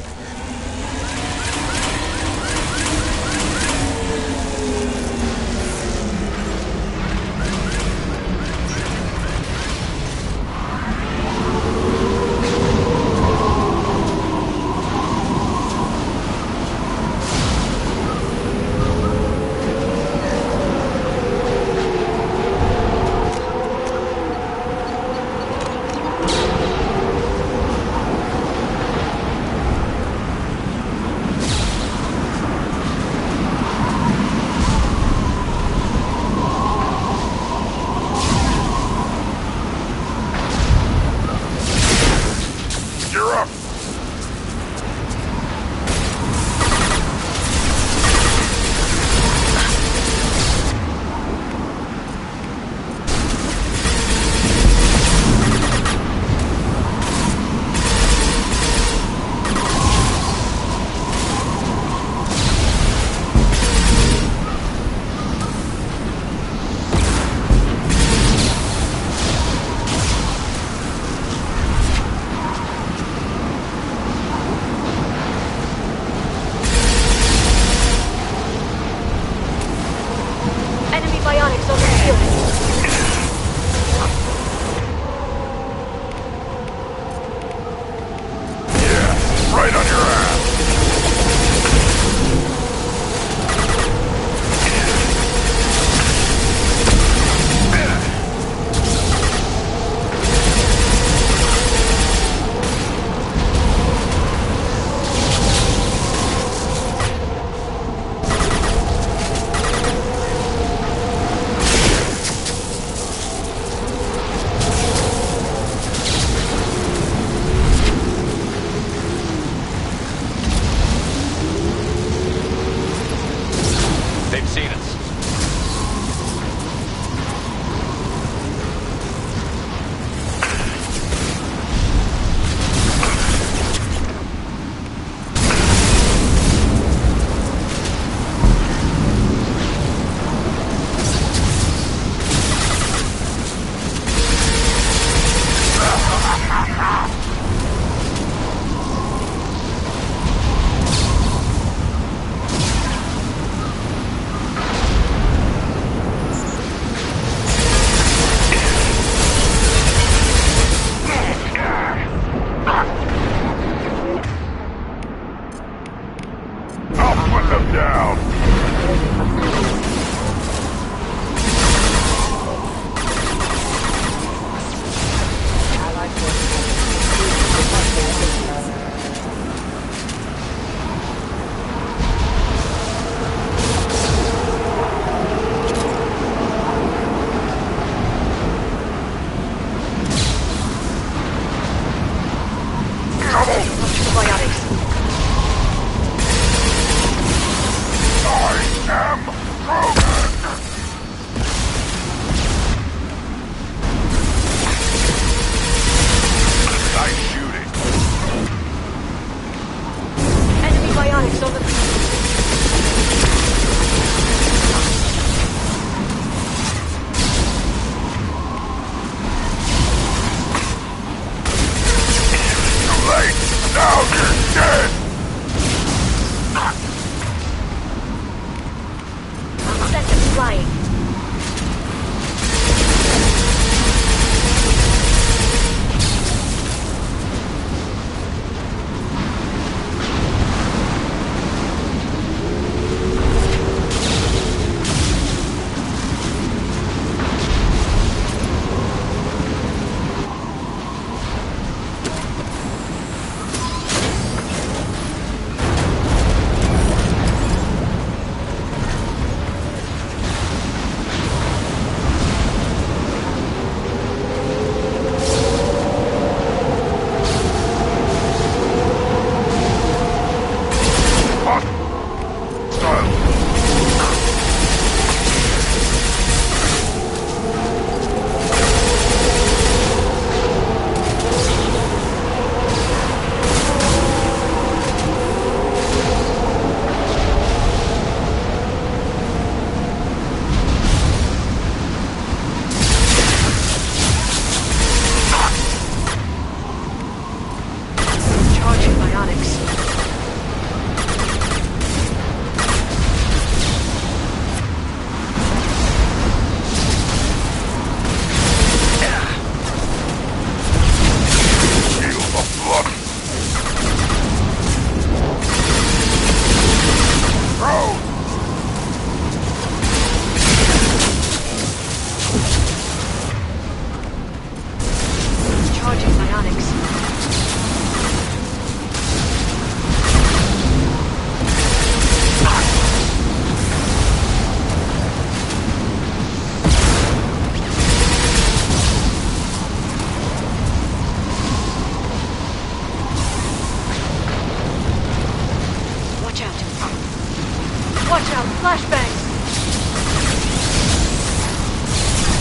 I'll send them flying.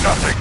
Nothing.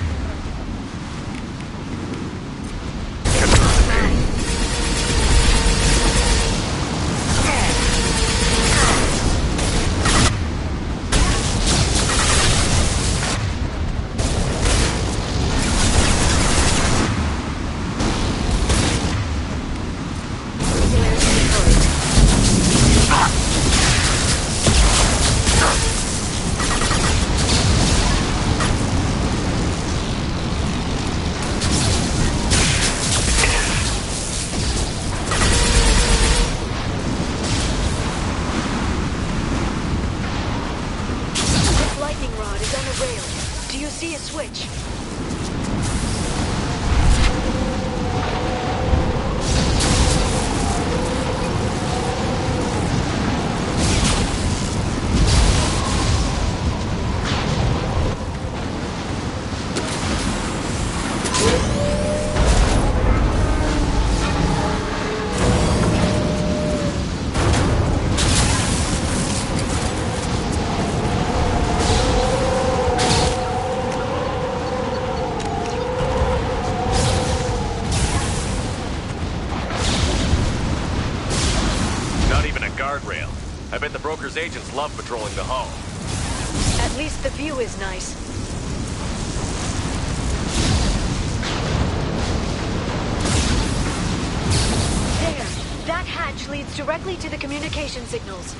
I bet the broker's agents love patrolling the hull. At least the view is nice. There! That hatch leads directly to the communication signals.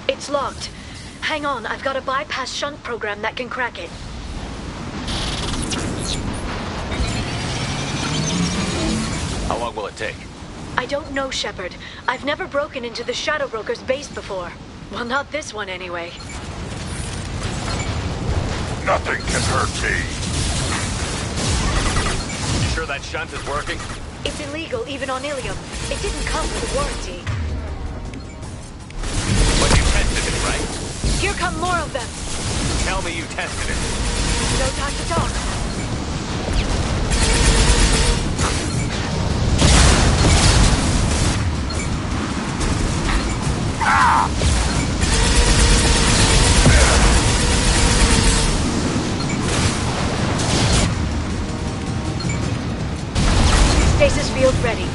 It's locked. Hang on, I've got a bypass shunt program that can crack it. How long will it take? I don't know, Shepard. I've never broken into the Shadow Broker's base before. Well, not this one anyway. Nothing can hurt me. You sure that shunt is working? It's illegal, even on Ilium. It didn't come with a warranty. But you tested it, right? Here come more of them. Tell me you tested it. No time to talk. Stasis field ready.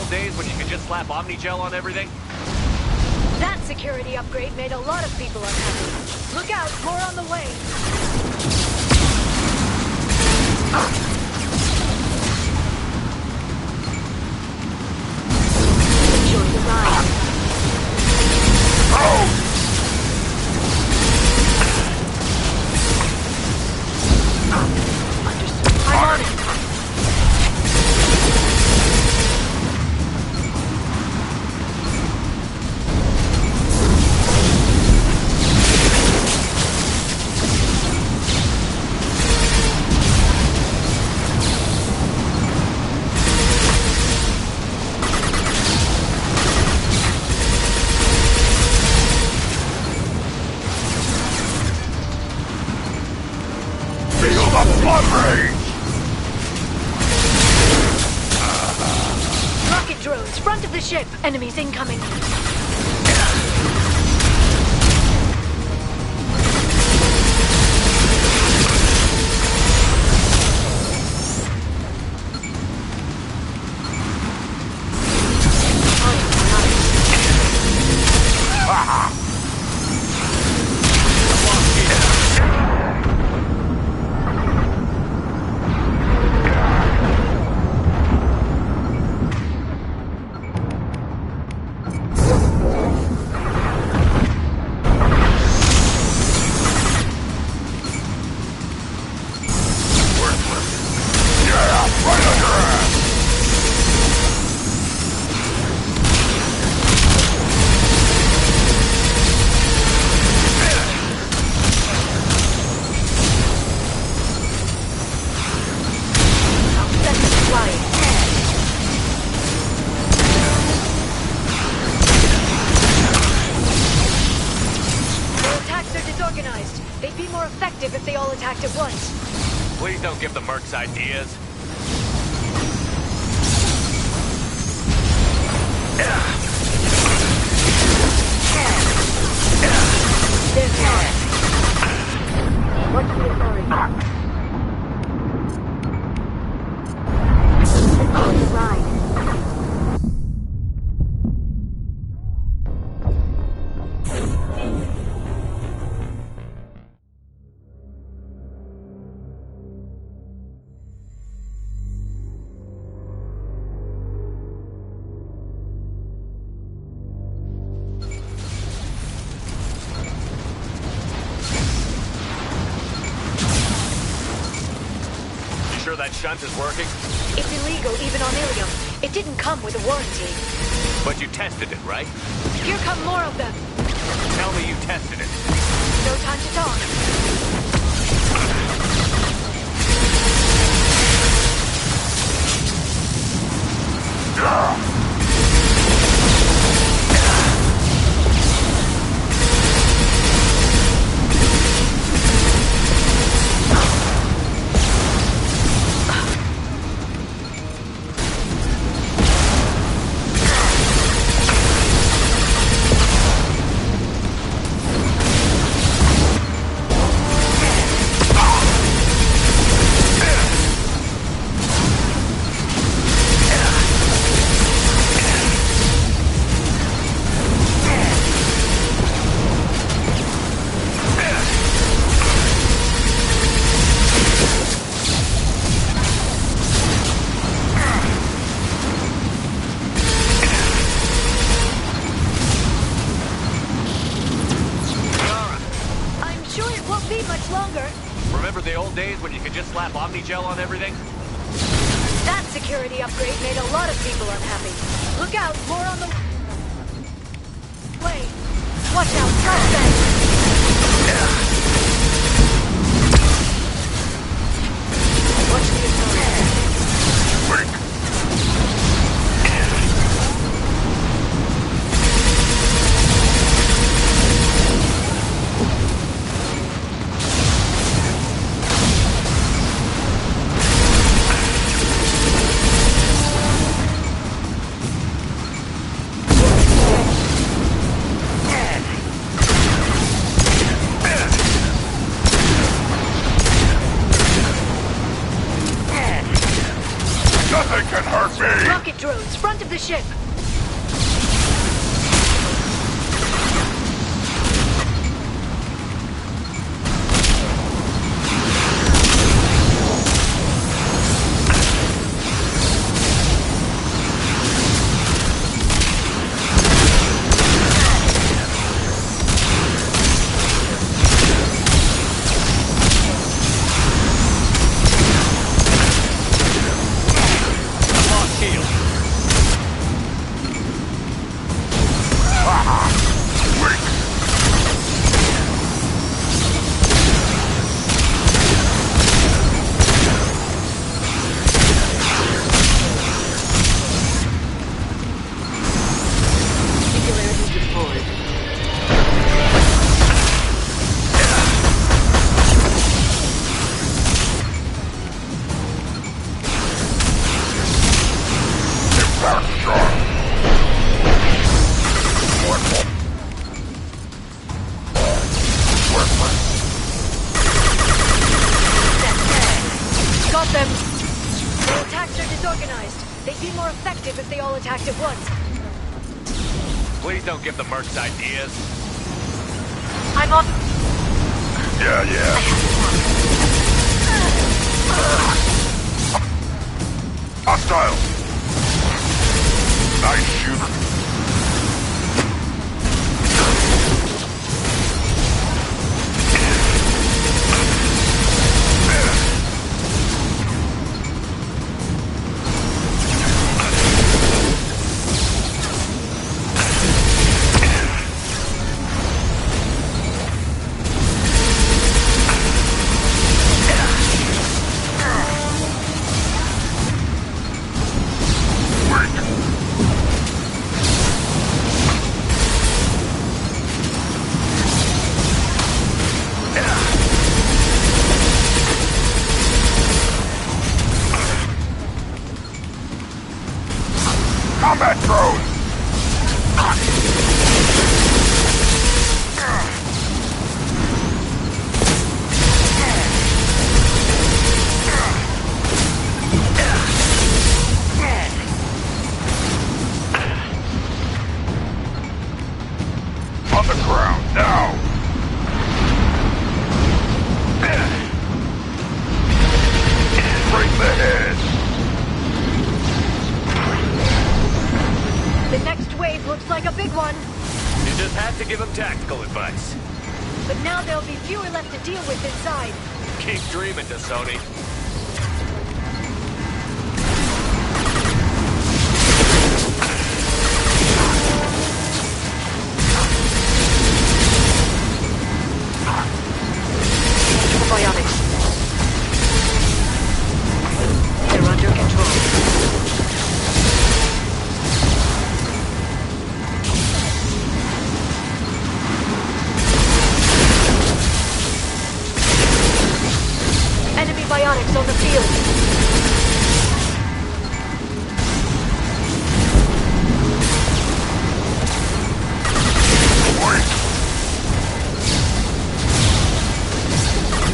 old days when you could just slap Omnigel on everything? That security upgrade made a lot of people unhappy. Look out, more on the way. Enjoy the ride. Understood. I'm on it. Rocket drones, front of the ship. Enemies incoming. They'd be more effective if they all attacked at once. Please don't give the mercs ideas. Watch the authority. Ride. That shunt is working? It's illegal even on Ilium. It didn't come with a warranty. But you tested it, right? Here come more of them. Tell me you tested it. No time to talk. Remember the old days when you could just slap Omnigel on everything? That security upgrade made a lot of people unhappy. Look out, more on the way. Watch out, trust them. Watch the authority. ship! Please don't give the mercs ideas. I'm on... Yeah. Hostile! Nice shooter. Combat drone! On the ground, now! Break the head! The next wave looks like a big one. You just had to give him tactical advice. But now there'll be fewer left to deal with inside. Keep dreaming, Sony. Bionics. They're under control. Enemy bionics on the field.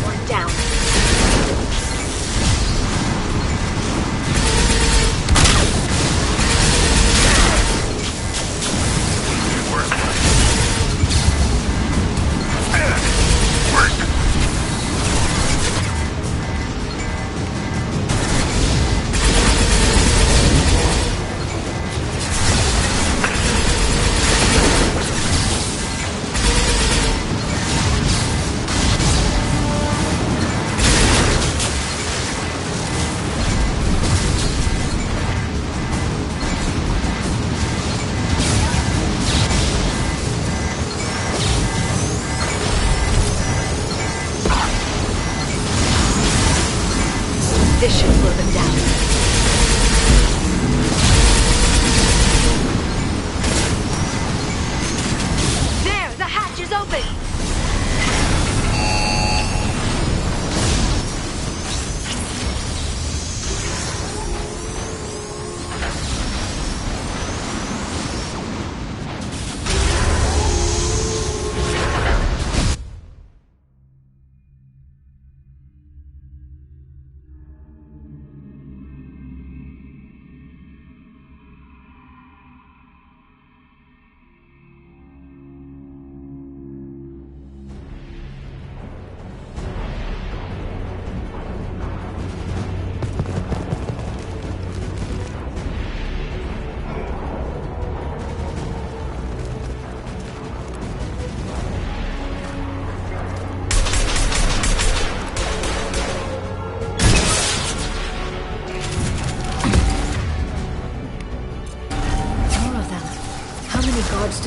One down. This should slow them down. There! The hatch is open!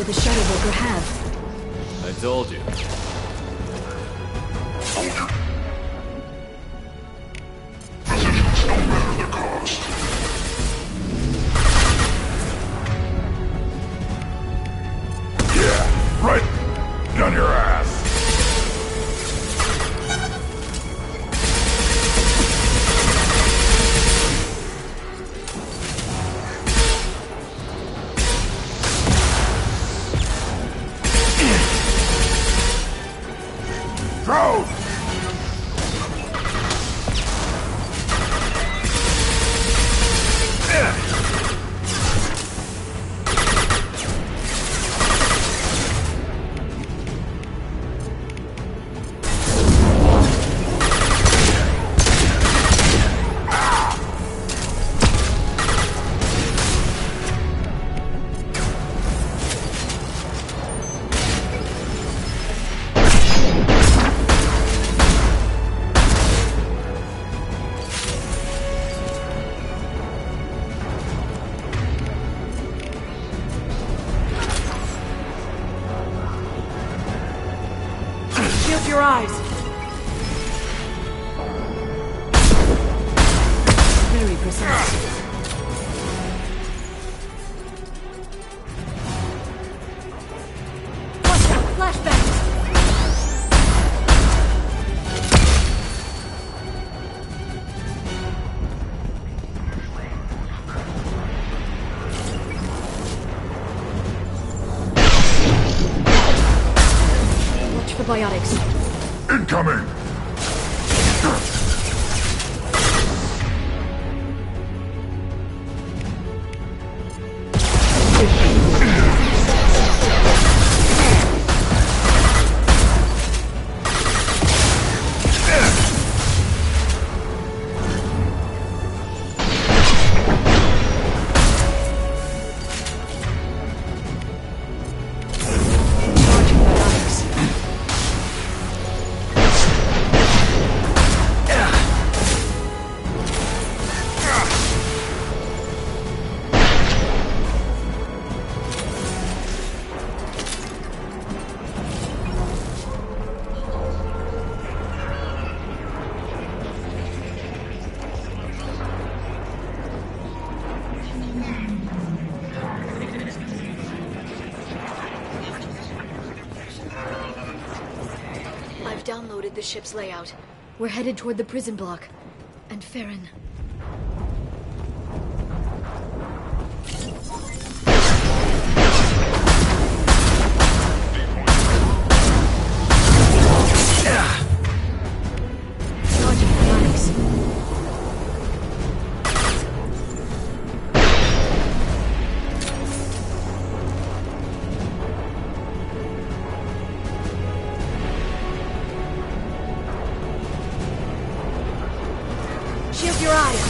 the Shadow Broker have? I told you. Yeah, right on your ass. Throw! Shield your eyes. Very precise. Watch out! Flashbangs! Watch for biotics. Incoming! I've downloaded the ship's layout. We're headed toward the prison block. And Farron. Charging biotics. Shield your eyes.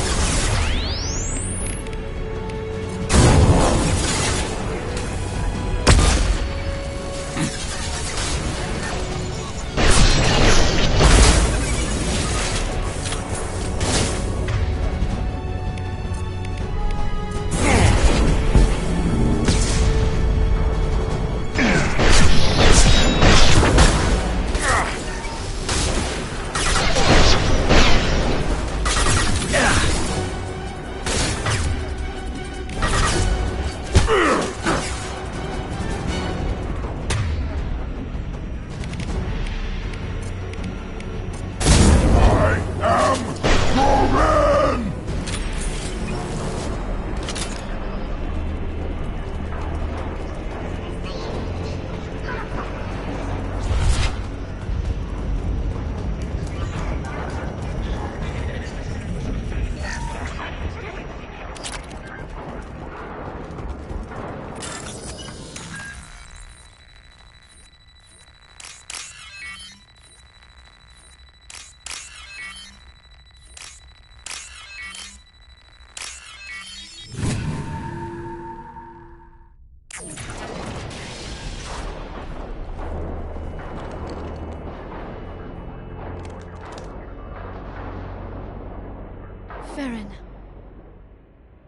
Farron.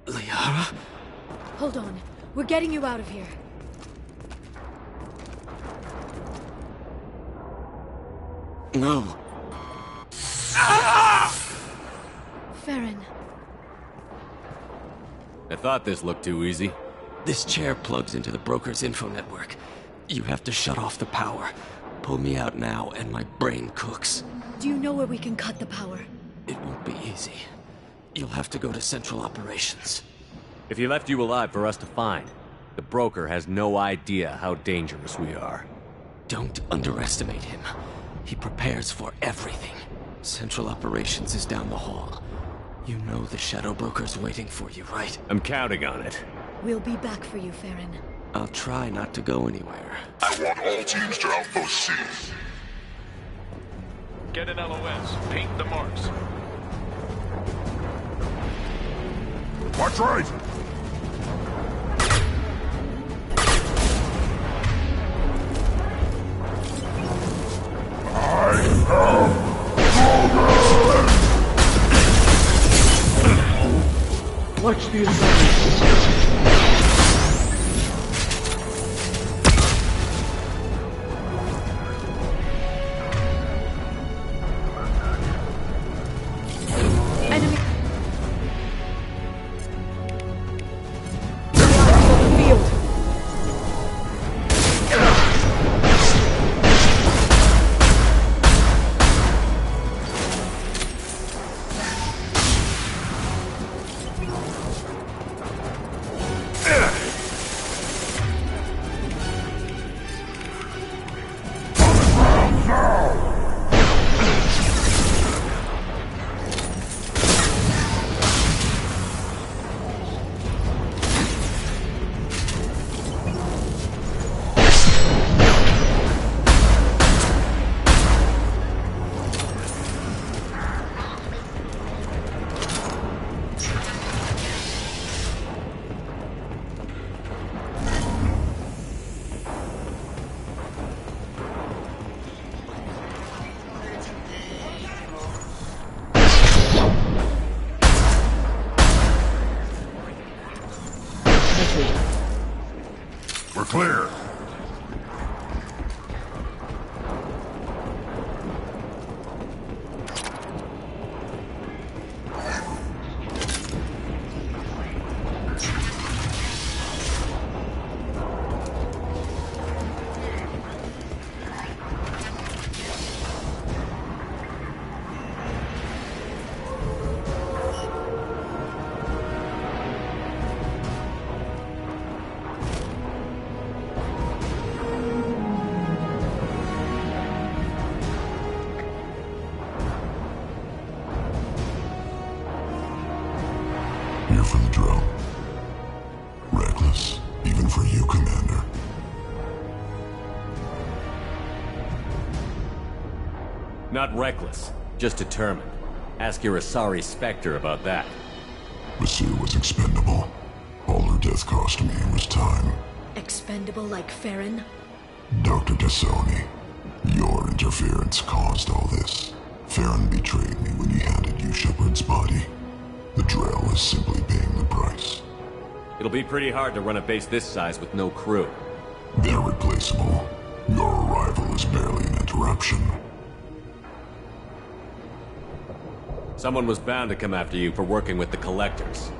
Liara? Hold on. We're getting you out of here. No. Farron. I thought this looked too easy. This chair plugs into the broker's info network. You have to shut off the power. Pull me out now, and my brain cooks. Do you know where we can cut the power? It won't be easy. You'll have to go to Central Operations. If he left you alive for us to find, the broker has no idea how dangerous we are. Don't underestimate him. He prepares for everything. Central Operations is down the hall. You know the Shadow Broker's waiting for you, right? I'm counting on it. We'll be back for you, Farron. I'll try not to go anywhere. I want all teams to Outpost C. Get an LOS. Paint the marks. Watch right! Watch the environment. We're clear. Here for the drill. Reckless, even for you, Commander. Not reckless, just determined. Ask your Asari Spectre about that. Monsieur was expendable. All her death cost me was time. Expendable like Farron? Dr. Tassoni, your interference caused all this. Farron betrayed me when he handed you Shepard's body. The Drell is simply paying the price. It'll be pretty hard to run a base this size with no crew. They're replaceable. Your arrival is barely an interruption. Someone was bound to come after you for working with the Collectors.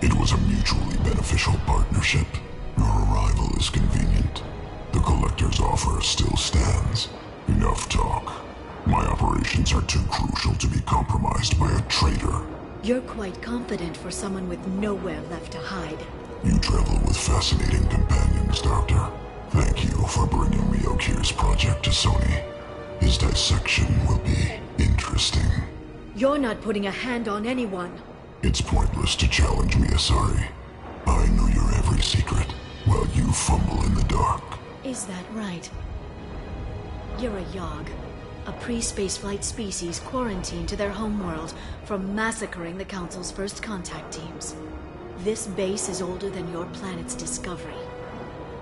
It was a mutually beneficial partnership. Your arrival is convenient. The Collector's offer still stands. Enough talk. My operations are too crucial to be compromised by a traitor. You're quite confident for someone with nowhere left to hide. You travel with fascinating companions, Doctor. Thank you for bringing me Okir's project to Sony. His dissection will be interesting. You're not putting a hand on anyone. It's pointless to challenge me, Asari. I know your every secret, while you fumble in the dark. Is that right? You're a Yogg. A pre-spaceflight species quarantined to their homeworld from massacring the Council's first contact teams. This base is older than your planet's discovery.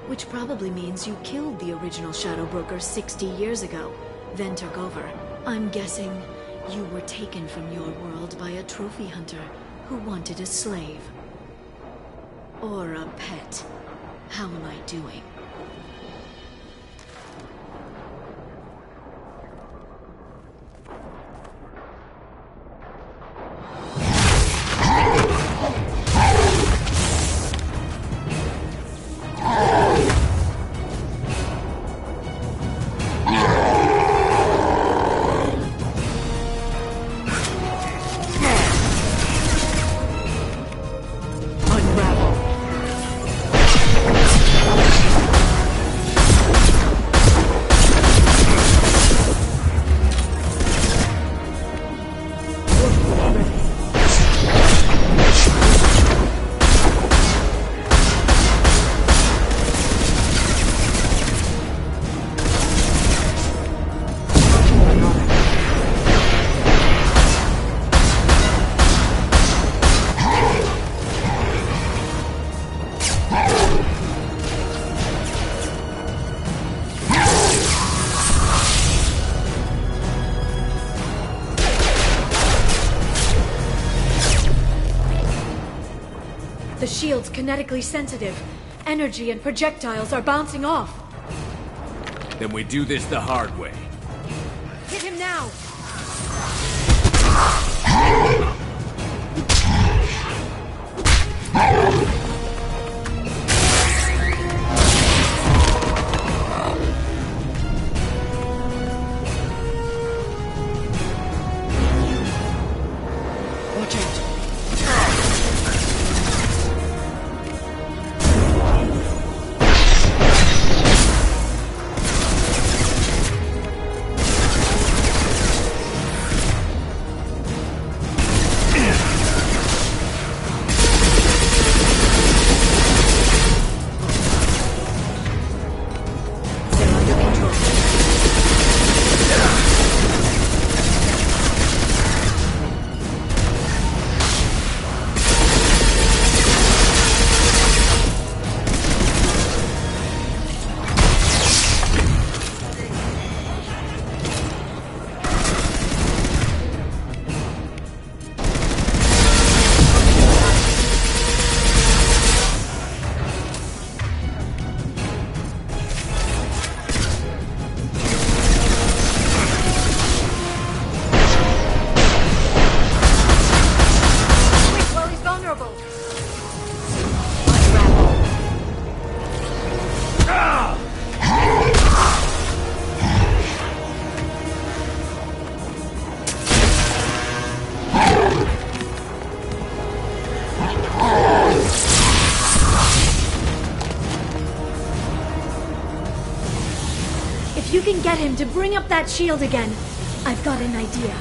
Which probably means you killed the original Shadow Broker 60 years ago, then took over. I'm guessing you were taken from your world by a trophy hunter who wanted a slave. Or a pet. How am I doing? shield's kinetically sensitive. Energy and projectiles are bouncing off. Then we do this the hard way. Hit him now! Watch out. If you can get him to bring up that shield again, I've got an idea.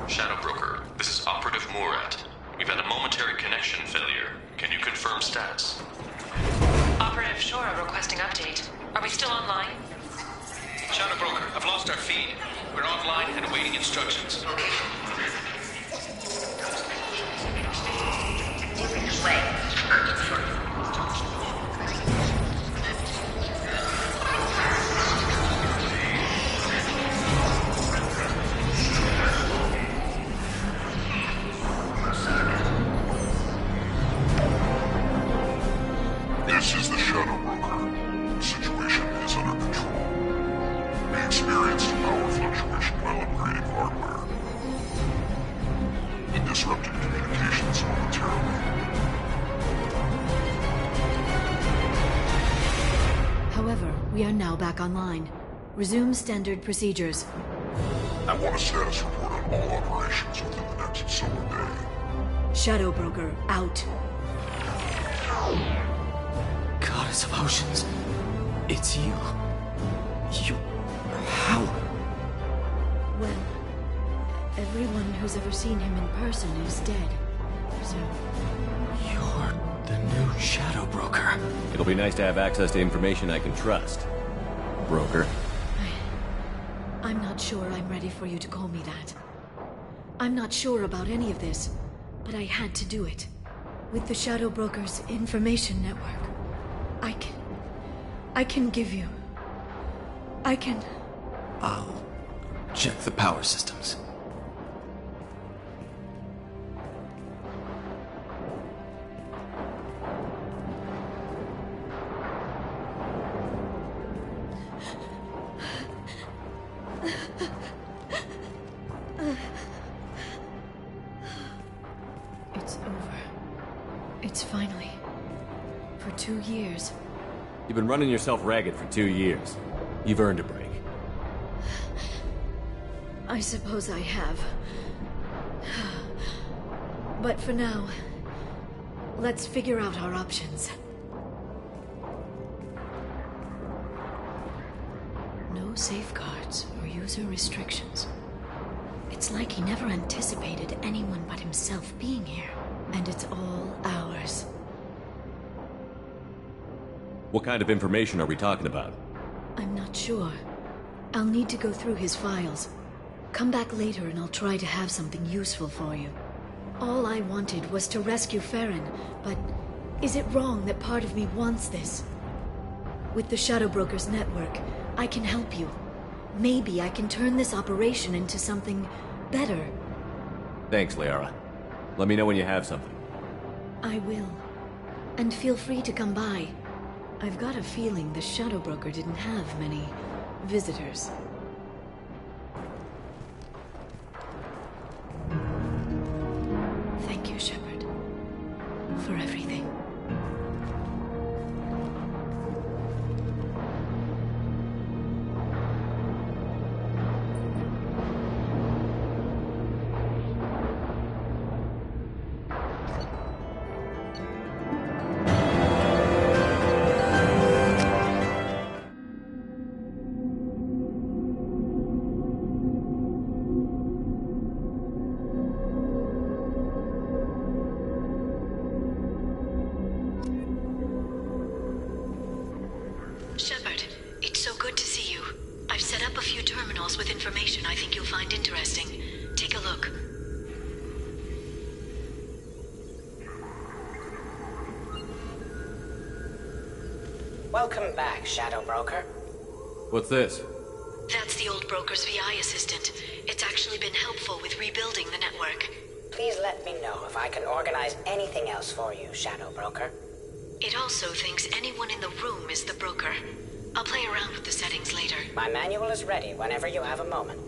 Shadow Broker, this is Operative Murat. We've had a momentary connection failure. Can you confirm stats? Operative Shora requesting update. Are we still online? Shadow Broker, I've lost our feed. We're online and awaiting instructions. This is the Shadow Broker. The situation is under control. We experienced a power fluctuation while upgrading hardware. It disrupted communications momentarily. However, we are now back online. Resume standard procedures. I want a status report on all operations within the next solar day. Shadow Broker, out. Goddess of Oceans, it's you. You... how? Well, everyone who's ever seen him in person is dead, so... You're the new Shadow Broker. It'll be nice to have access to information I can trust. Broker. I'm not sure I'm ready for you to call me that. I'm not sure about any of this, but I had to do it. With the Shadow Broker's information network, I can give you... I'll check the power systems. Finally. For 2 years. You've been running yourself ragged for 2 years. You've earned a break. I suppose I have. But for now, let's figure out our options. No safeguards or user restrictions. It's like he never anticipated anyone but himself being here. And it's all ours. What kind of information are we talking about? I'm not sure. I'll need to go through his files. Come back later and I'll try to have something useful for you. All I wanted was to rescue Farron, but is it wrong that part of me wants this? With the Shadow Brokers network, I can help you. Maybe I can turn this operation into something better. Thanks, Liara. Let me know when you have something. I will. And feel free to come by. I've got a feeling the Shadow Broker didn't have many visitors. Thank you, Shepard, for everything. Shepard, it's so good to see you. I've set up a few terminals with information I think you'll find interesting. Take a look. Welcome back, Shadow Broker. What's this? That's the old broker's VI assistant. It's actually been helpful with rebuilding the network. Please let me know if I can organize anything else for you, Shadow Broker. It also thinks anyone in the room is the broker. I'll play around with the settings later. My manual is ready whenever you have a moment.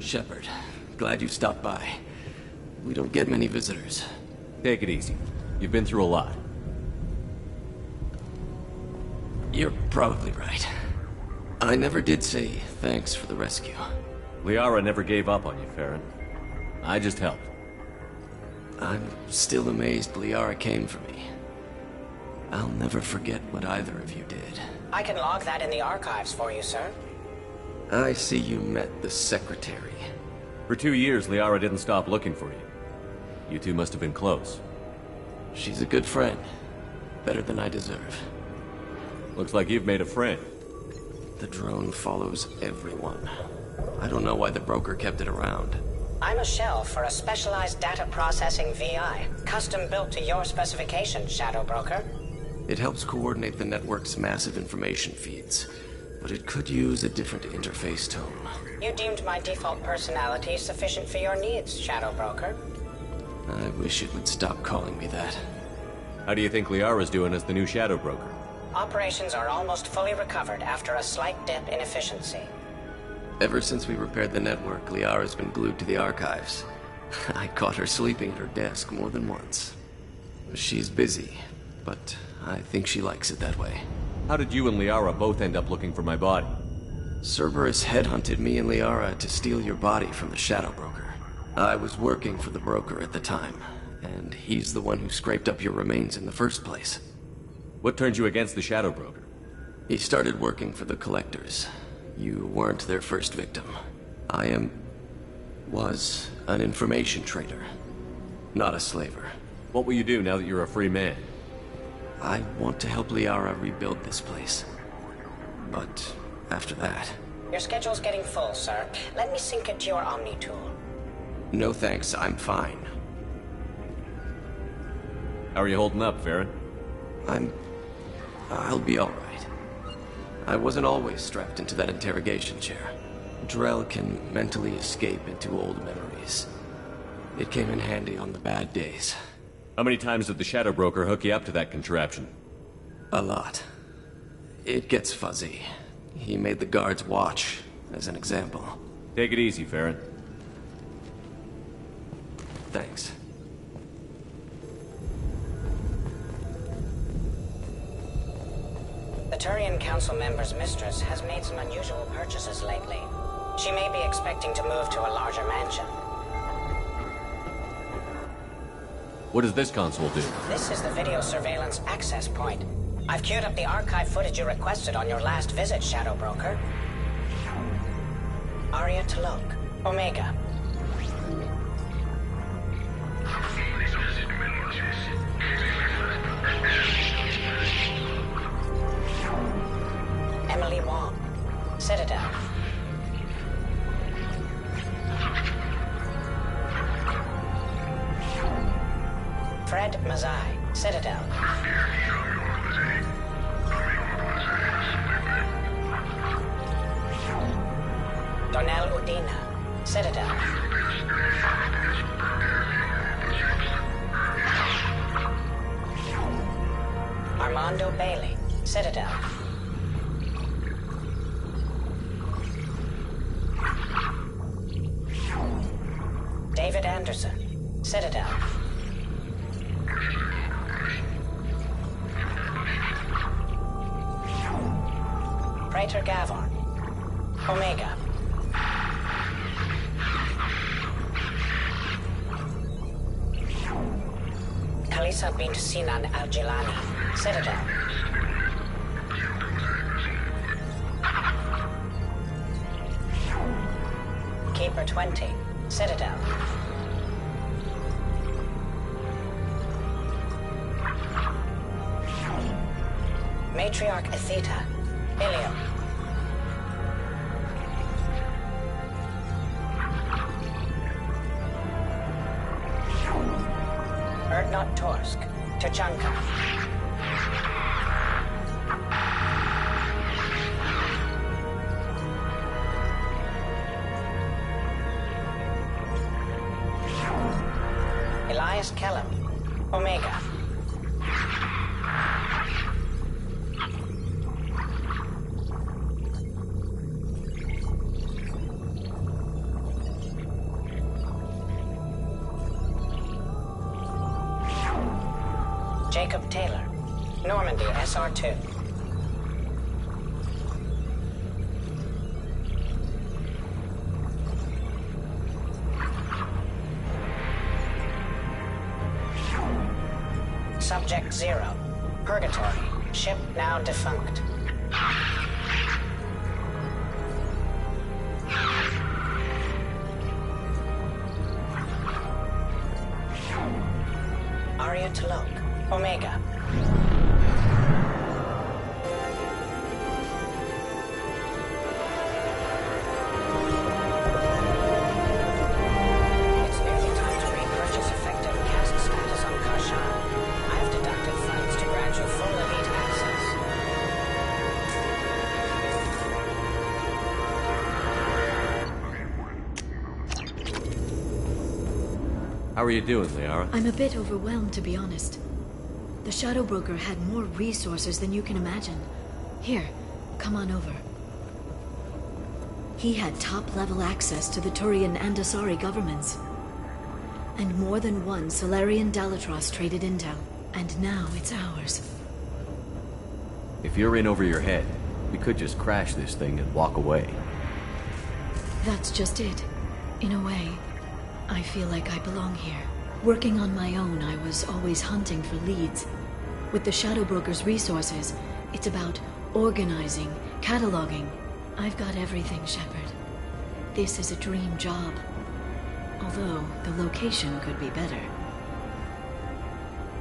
Shepard, glad you stopped by. We don't get many visitors. Take it easy. You've been through a lot. You're probably right. I never did say thanks for the rescue. Liara never gave up on you, Farron. I just helped. I'm still amazed Liara came for me. I'll never forget what either of you did. I can log that in the archives for you, sir. I see you met the Secretary. For 2 years, Liara didn't stop looking for you. You two must have been close. She's a good friend. Better than I deserve. Looks like you've made a friend. The drone follows everyone. I don't know why the broker kept it around. I'm a shell for a specialized data processing VI, custom built to your specifications, Shadow Broker. It helps coordinate the network's massive information feeds, but it could use a different interface tone. You deemed my default personality sufficient for your needs, Shadow Broker. I wish it would stop calling me that. How do you think Liara's doing as the new Shadow Broker? Operations are almost fully recovered after a slight dip in efficiency. Ever since we repaired the network, Liara's been glued to the archives. I caught her sleeping at her desk more than once. She's busy, but I think she likes it that way. How did you and Liara both end up looking for my body? Cerberus headhunted me and Liara to steal your body from the Shadow Broker. I was working for the broker at the time, and he's the one who scraped up your remains in the first place. What turned you against the Shadow Broker? He started working for the Collectors. You weren't their first victim. I was an information trader, not a slaver. What will you do now that you're a free man? I want to help Liara rebuild this place. But after that... Your schedule's getting full, sir. Let me sync it to your Omni tool. No thanks, I'm fine. How are you holding up, Farron? I'll be all right. I wasn't always strapped into that interrogation chair. Drell can mentally escape into old memories. It came in handy on the bad days. How many times did the Shadow Broker hook you up to that contraption? A lot. It gets fuzzy. He made the guards watch, as an example. Take it easy, Farron. Thanks. The Turian Council member's mistress has made some unusual purchases lately. She may be expecting to move to a larger mansion. What does this console do? This is the video surveillance access point. I've queued up the archive footage you requested on your last visit, Shadow Broker. Aria Talok, Omega. Emily Wong, Citadel. Fred Mazai, Citadel. Donnell Udina, Citadel. Armando Bailey, Citadel. David Anderson, Citadel. Praetor Gavon, Omega. Kalisa bint Sinan Al-Jilani, Citadel. Keeper 20, Citadel. Matriarch Atheta, Ilium. Erdnot Torsk, Tuchanka. Elias Kellum, Omega. Jacob Taylor, Normandy SR2. Object 0. Purgatory. Ship now defunct. Aria Talok. Omega. It's nearly time to repurchase effective caste status on Kashan. I've deducted funds to grant you full elite access. How are you doing, Liara? I'm a bit overwhelmed, to be honest. The Shadow Broker had more resources than you can imagine. Here, come on over. He had top-level access to the Turian and Asari governments. And more than one Solarian Dalatros traded intel. And now it's ours. If you're in over your head, we could just crash this thing and walk away. That's just it. In a way, I feel like I belong here. Working on my own, I was always hunting for leads. With the Shadow Broker's resources, it's about organizing, cataloging. I've got everything, Shepard. This is a dream job. Although, the location could be better.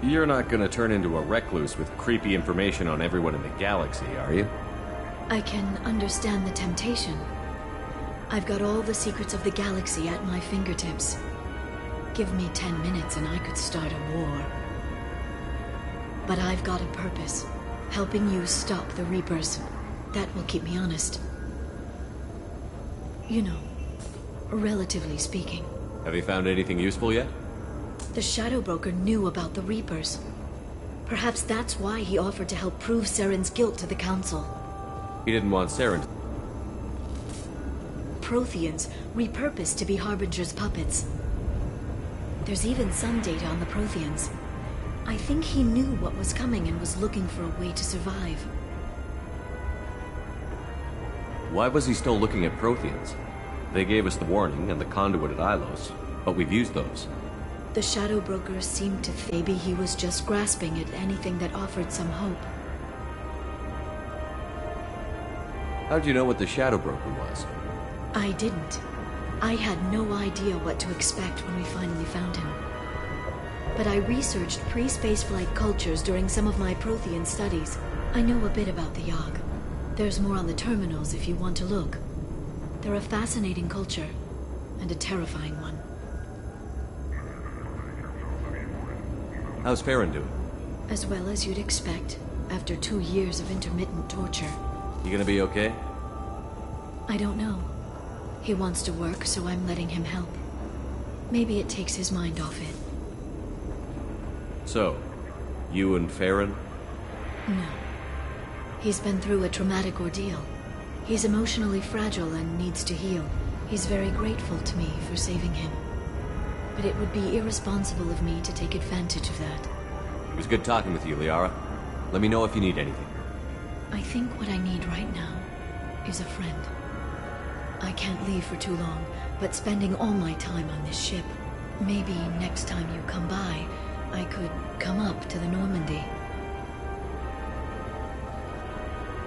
You're not gonna turn into a recluse with creepy information on everyone in the galaxy, are you? I can understand the temptation. I've got all the secrets of the galaxy at my fingertips. Give me 10 minutes and I could start a war. But I've got a purpose. Helping you stop the Reapers. That will keep me honest. You know, relatively speaking. Have you found anything useful yet? The Shadow Broker knew about the Reapers. Perhaps that's why he offered to help prove Saren's guilt to the Council. He didn't want Saren. Protheans, repurposed to be Harbinger's puppets. There's even some data on the Protheans. I think he knew what was coming and was looking for a way to survive. Why was he still looking at Protheans? They gave us the warning and the conduit at Ilos, but we've used those. The Shadow Broker seemed to think maybe he was just grasping at anything that offered some hope. How'd you know what the Shadow Broker was? I didn't. I had no idea what to expect when we finally found him. But I researched pre-spaceflight cultures during some of my Prothean studies. I know a bit about the Yogg. There's more on the terminals if you want to look. They're a fascinating culture, and a terrifying one. How's Farron doing? As well as you'd expect, after 2 years of intermittent torture. You gonna be okay? I don't know. He wants to work, so I'm letting him help. Maybe it takes his mind off it. So, you and Farron? No. He's been through a traumatic ordeal. He's emotionally fragile and needs to heal. He's very grateful to me for saving him. But it would be irresponsible of me to take advantage of that. It was good talking with you, Liara. Let me know if you need anything. I think what I need right now is a friend. I can't leave for too long, but spending all my time on this ship. Maybe next time you come by, I could come up to the Normandy.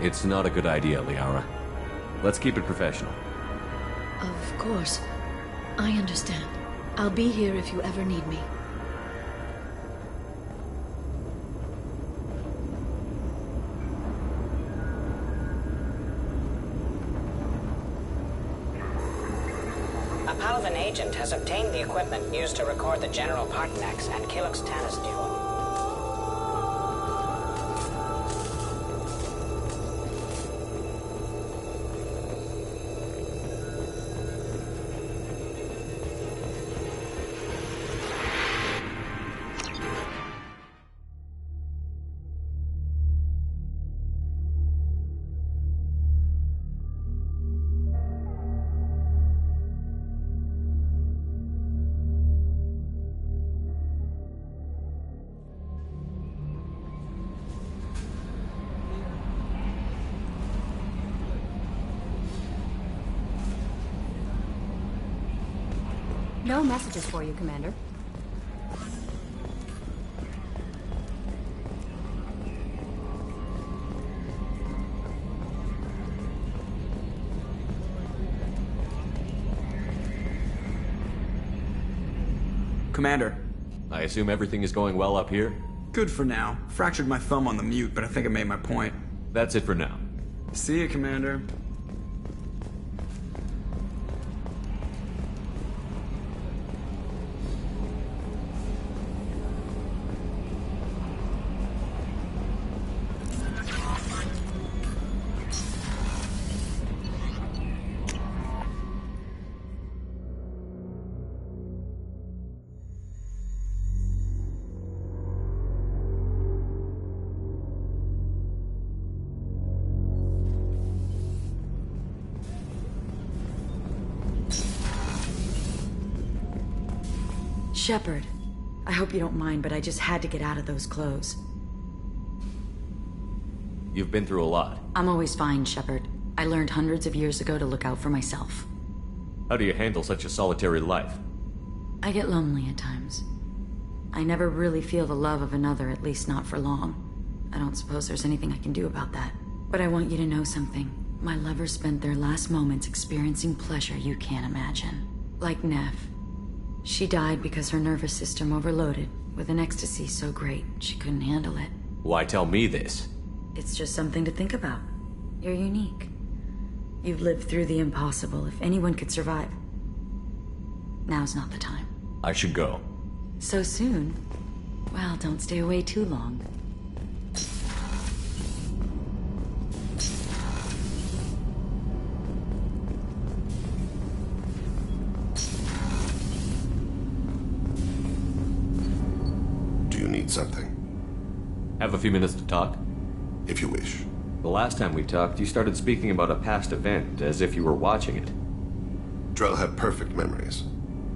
It's not a good idea, Liara. Let's keep it professional. Of course. I understand. I'll be here if you ever need me. A Palvan agent has obtained the equipment used to record the General Partnex and Killick's Tanis duel. No messages for you, Commander. Commander. I assume everything is going well up here? Good for now. Fractured my thumb on the mute, but I think I made my point. That's it for now. See you, Commander. Shepard, I hope you don't mind, but I just had to get out of those clothes. You've been through a lot. I'm always fine, Shepard. I learned hundreds of years ago to look out for myself. How do you handle such a solitary life? I get lonely at times. I never really feel the love of another, at least not for long. I don't suppose there's anything I can do about that. But I want you to know something. My lovers spent their last moments experiencing pleasure you can't imagine. Like Nev. She died because her nervous system overloaded with an ecstasy so great she couldn't handle it. Why tell me this? It's just something to think about. You're unique. You've lived through the impossible. If anyone could survive, now's not the time. I should go. So soon? Well, don't stay away too long. Something. Have a few minutes to talk? If you wish. The last time we talked, you started speaking about a past event, as if you were watching it. Drell have perfect memories.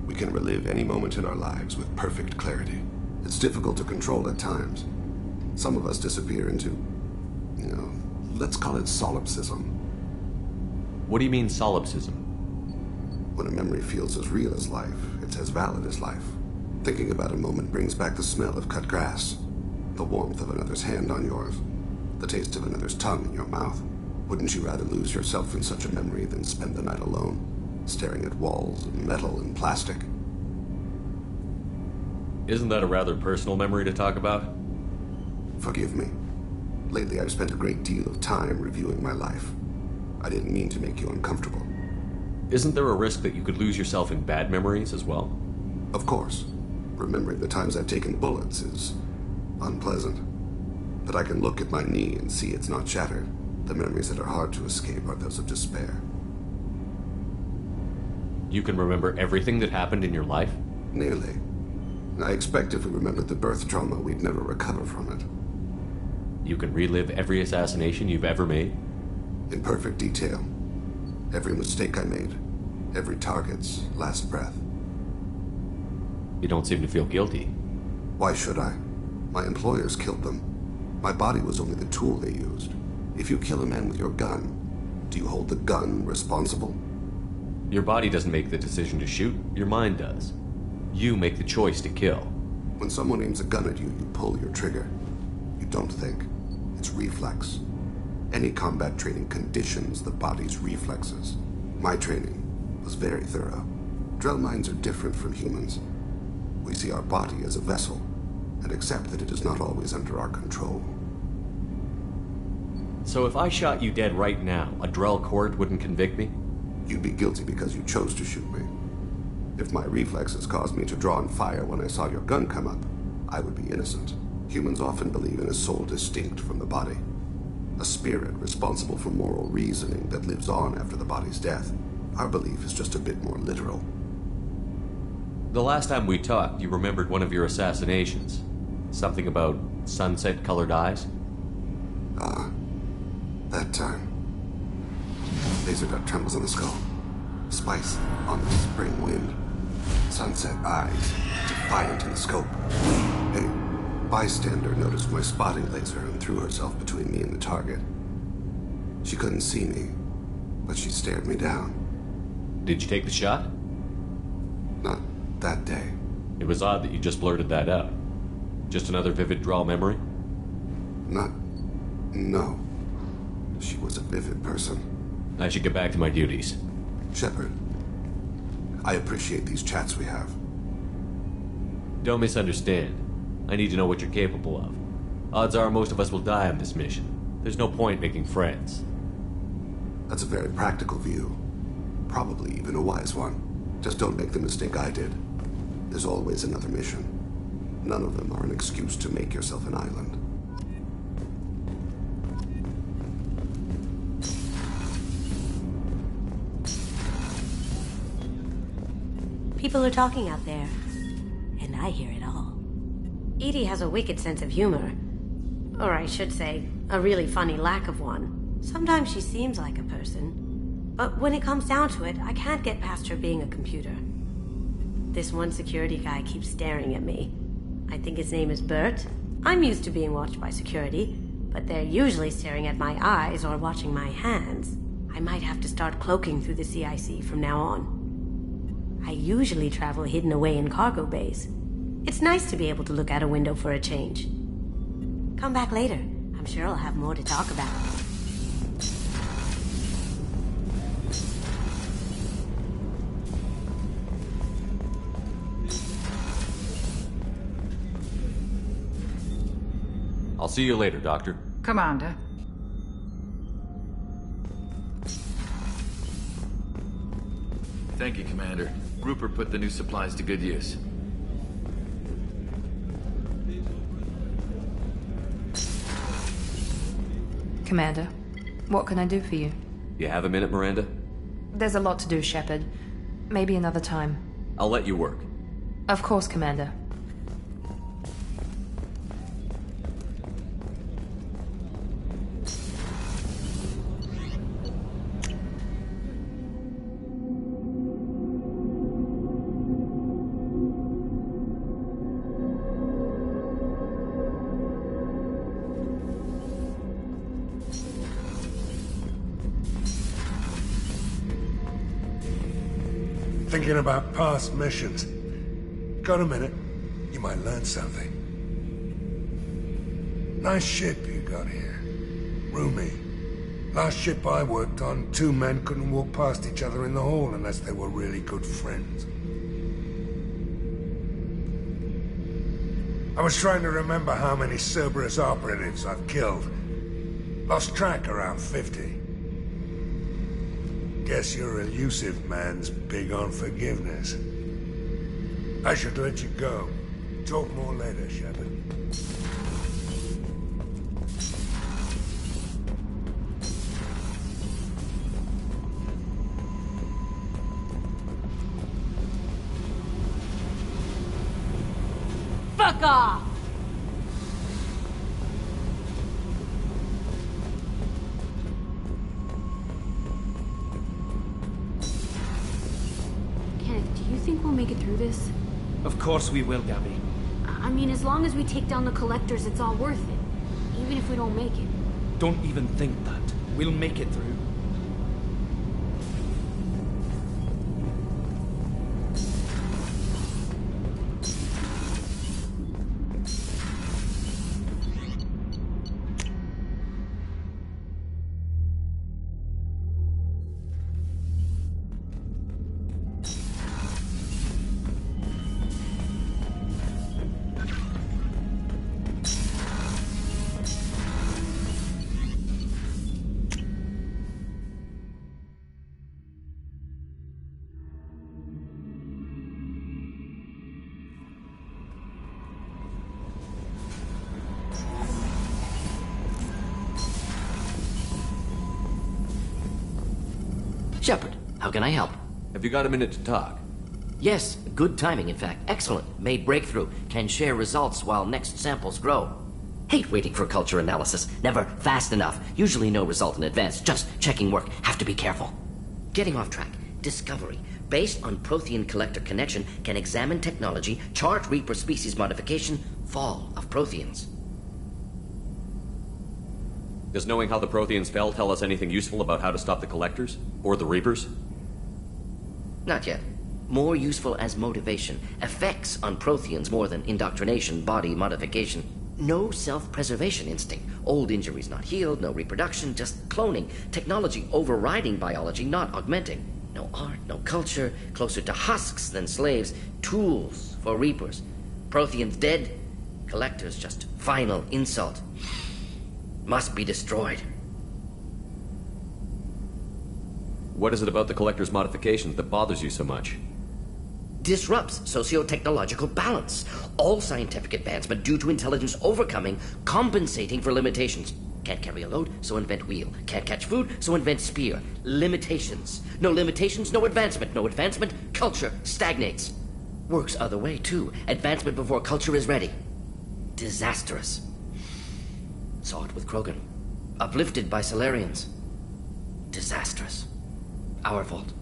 We can relive any moment in our lives with perfect clarity. It's difficult to control at times. Some of us disappear into, let's call it solipsism. What do you mean, solipsism? When a memory feels as real as life, it's as valid as life. Thinking about a moment brings back the smell of cut grass, the warmth of another's hand on yours, the taste of another's tongue in your mouth. Wouldn't you rather lose yourself in such a memory than spend the night alone, staring at walls and metal and plastic? Isn't that a rather personal memory to talk about? Forgive me. Lately I've spent a great deal of time reviewing my life. I didn't mean to make you uncomfortable. Isn't there a risk that you could lose yourself in bad memories as well? Of course. Remembering the times I've taken bullets is unpleasant. But I can look at my knee and see it's not shattered. The memories that are hard to escape are those of despair. You can remember everything that happened in your life? Nearly. I expect if we remembered the birth trauma, we'd never recover from it. You can relive every assassination you've ever made? In perfect detail. Every mistake I made. Every target's last breath. You don't seem to feel guilty. Why should I? My employers killed them. My body was only the tool they used. If you kill a man with your gun, do you hold the gun responsible? Your body doesn't make the decision to shoot, your mind does. You make the choice to kill. When someone aims a gun at you, you pull your trigger. You don't think. It's reflex. Any combat training conditions the body's reflexes. My training was very thorough. Drell minds are different from humans. We see our body as a vessel, and accept that it is not always under our control. So if I shot you dead right now, a Drell court wouldn't convict me? You'd be guilty because you chose to shoot me. If my reflexes caused me to draw and fire when I saw your gun come up, I would be innocent. Humans often believe in a soul distinct from the body. A spirit responsible for moral reasoning that lives on after the body's death. Our belief is just a bit more literal. The last time we talked, you remembered one of your assassinations. Something about sunset-colored eyes? Ah, that time. Laser dot trembles on the skull. Spice on the spring wind. Sunset eyes, defiant in the scope. A bystander noticed my spotting laser and threw herself between me and the target. She couldn't see me, but she stared me down. Did you take the shot? Not that day. It was odd that you just blurted that out. Just another vivid Drell memory? No. She was a vivid person. I should get back to my duties. Shepard, I appreciate these chats we have. Don't misunderstand. I need to know what you're capable of. Odds are most of us will die on this mission. There's no point making friends. That's a very practical view. Probably even a wise one. Just don't make the mistake I did. There's always another mission. None of them are an excuse to make yourself an island. People are talking out there, and I hear it all. Edie has a wicked sense of humor. Or I should say, a really funny lack of one. Sometimes she seems like a person. But when it comes down to it, I can't get past her being a computer. This one security guy keeps staring at me. I think his name is Bert. I'm used to being watched by security, but they're usually staring at my eyes or watching my hands. I might have to start cloaking through the CIC from now on. I usually travel hidden away in cargo bays. It's nice to be able to look out a window for a change. Come back later. I'm sure I'll have more to talk about. I'll see you later, Doctor. Commander. Thank you, Commander. Rupert put the new supplies to good use. Commander, what can I do for you? You have a minute, Miranda? There's a lot to do, Shepard. Maybe another time. I'll let you work. Of course, Commander. Thinking about past missions. Got a minute? You might learn something. Nice ship you got here. Roomy. Last ship I worked on, two men couldn't walk past each other in the hall unless they were really good friends. I was trying to remember how many Cerberus operatives I've killed. Lost track around 50. Guess your elusive man's big on forgiveness. I should let you go. Talk more later, Shepard. Fuck off! Do you think we'll make it through this? Of course we will, Gabby. I mean, as long as we take down the collectors, it's all worth it. Even if we don't make it. Don't even think that. We'll make it through. Shepard, how can I help? Have you got a minute to talk? Yes, good timing, in fact. Excellent. Made breakthrough. Can share results while next samples grow. Hate waiting for culture analysis. Never fast enough. Usually no result in advance. Just checking work. Have to be careful. Getting off track. Discovery. Based on Prothean collector connection, can examine technology, chart Reaper species modification, fall of Protheans. Does knowing how the Protheans fell tell us anything useful about how to stop the Collectors? Or the Reapers? Not yet. More useful as motivation. Effects on Protheans more than indoctrination, body modification. No self-preservation instinct. Old injuries not healed, no reproduction, just cloning. Technology overriding biology, not augmenting. No art, no culture, closer to husks than slaves. Tools for Reapers. Protheans dead, Collector's just final insult. Must be destroyed. What is it about the Collector's modifications that bothers you so much? Disrupts socio-technological balance. All scientific advancement due to intelligence overcoming, compensating for limitations. Can't carry a load, so invent wheel. Can't catch food, so invent spear. Limitations. No limitations, no advancement. No advancement, culture stagnates. Works other way, too. Advancement before culture is ready. Disastrous. Saw it with Krogan. Uplifted by Solarians. Disastrous. Our fault.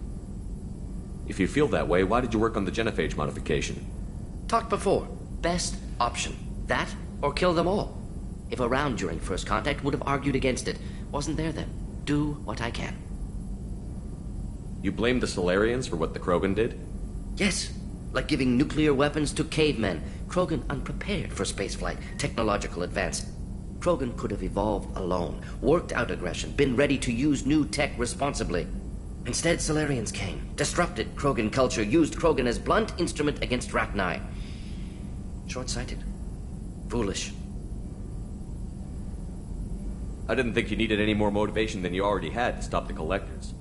If you feel that way, why did you work on the genophage modification? Talked before. Best option. That, or kill them all. If around during first contact, would have argued against it. Wasn't there then. Do what I can. You blame the Solarians for what the Krogan did? Yes. Like giving nuclear weapons to cavemen. Krogan unprepared for spaceflight, technological advance. Krogan could have evolved alone, worked out aggression, been ready to use new tech responsibly. Instead, Solarians came, disrupted Krogan culture, used Krogan as blunt instrument against Rachni. Short-sighted. Foolish. I didn't think you needed any more motivation than you already had to stop the Collectors.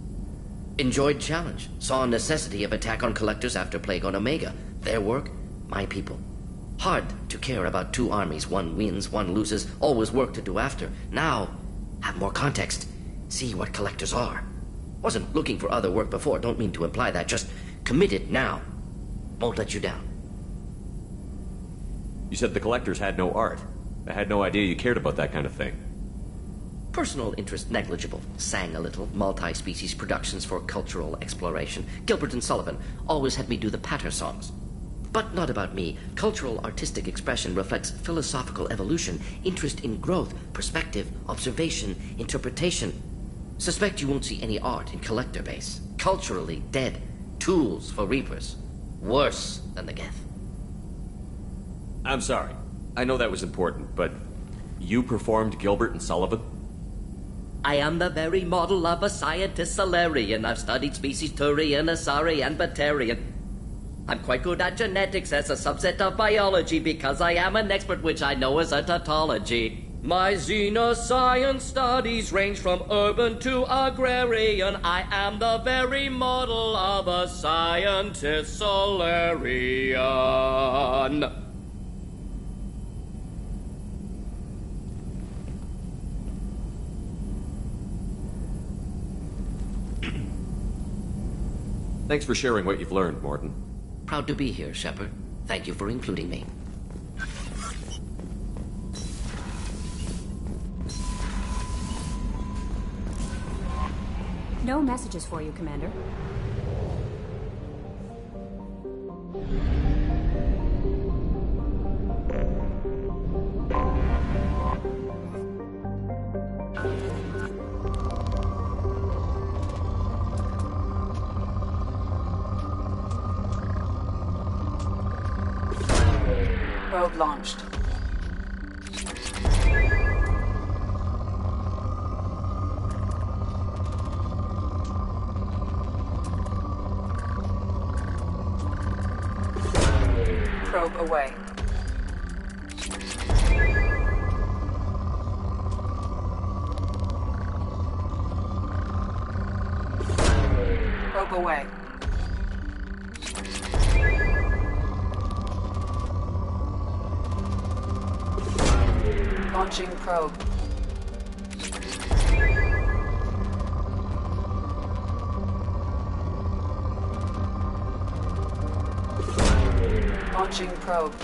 Enjoyed challenge. Saw necessity of attack on Collectors after Plague on Omega. Their work, my people. Hard to care about two armies. One wins, one loses. Always work to do after. Now, have more context. See what Collectors are. Wasn't looking for other work before. Don't mean to imply that. Just committed now. Won't let you down. You said the Collectors had no art. I had no idea you cared about that kind of thing. Personal interest negligible. Sang a little. Multi-species productions for cultural exploration. Gilbert and Sullivan always had me do the patter songs. But not about me. Cultural artistic expression reflects philosophical evolution, interest in growth, perspective, observation, interpretation. Suspect you won't see any art in Collector base. Culturally dead. Tools for Reapers. Worse than the Geth. I'm sorry. I know that was important, but you performed Gilbert and Sullivan? I am the very model of a scientist Solarian. I've studied species Turian, Asari, and Batarian. I'm quite good at genetics as a subset of biology because I am an expert, which I know is a tautology. My xenoscience studies range from urban to agrarian. I am the very model of a scientist Solarian. Thanks for sharing what you've learned, Morton. Proud to be here, Shepard. Thank you for including me. No messages for you, Commander. Probe launched. Probe away. Probe away. Launching probe. Launching probe.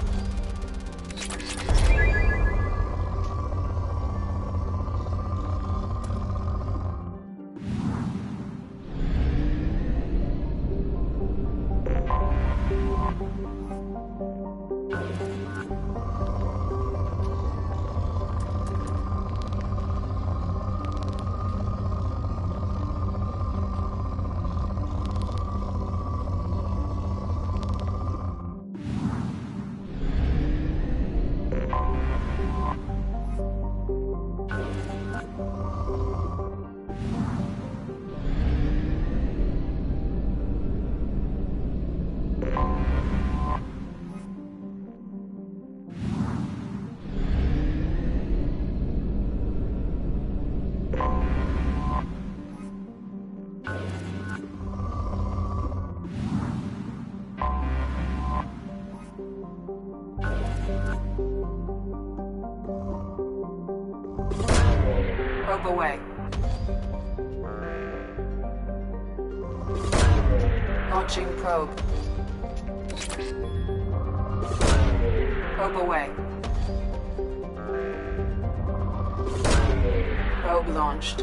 away. Launching probe. Probe away. Probe launched.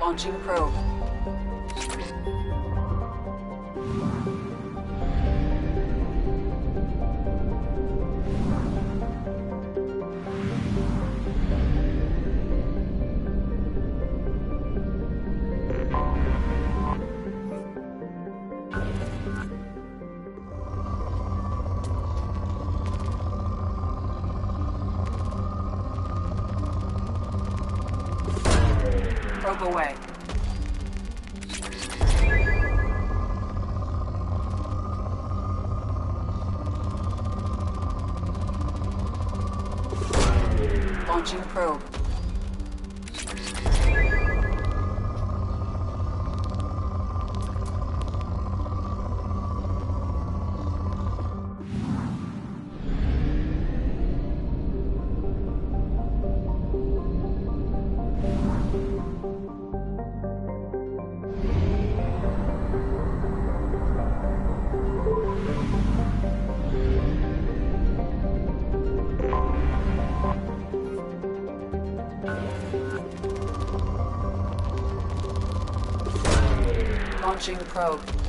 Launching probe. Probe away. Launching probe. Launching probe.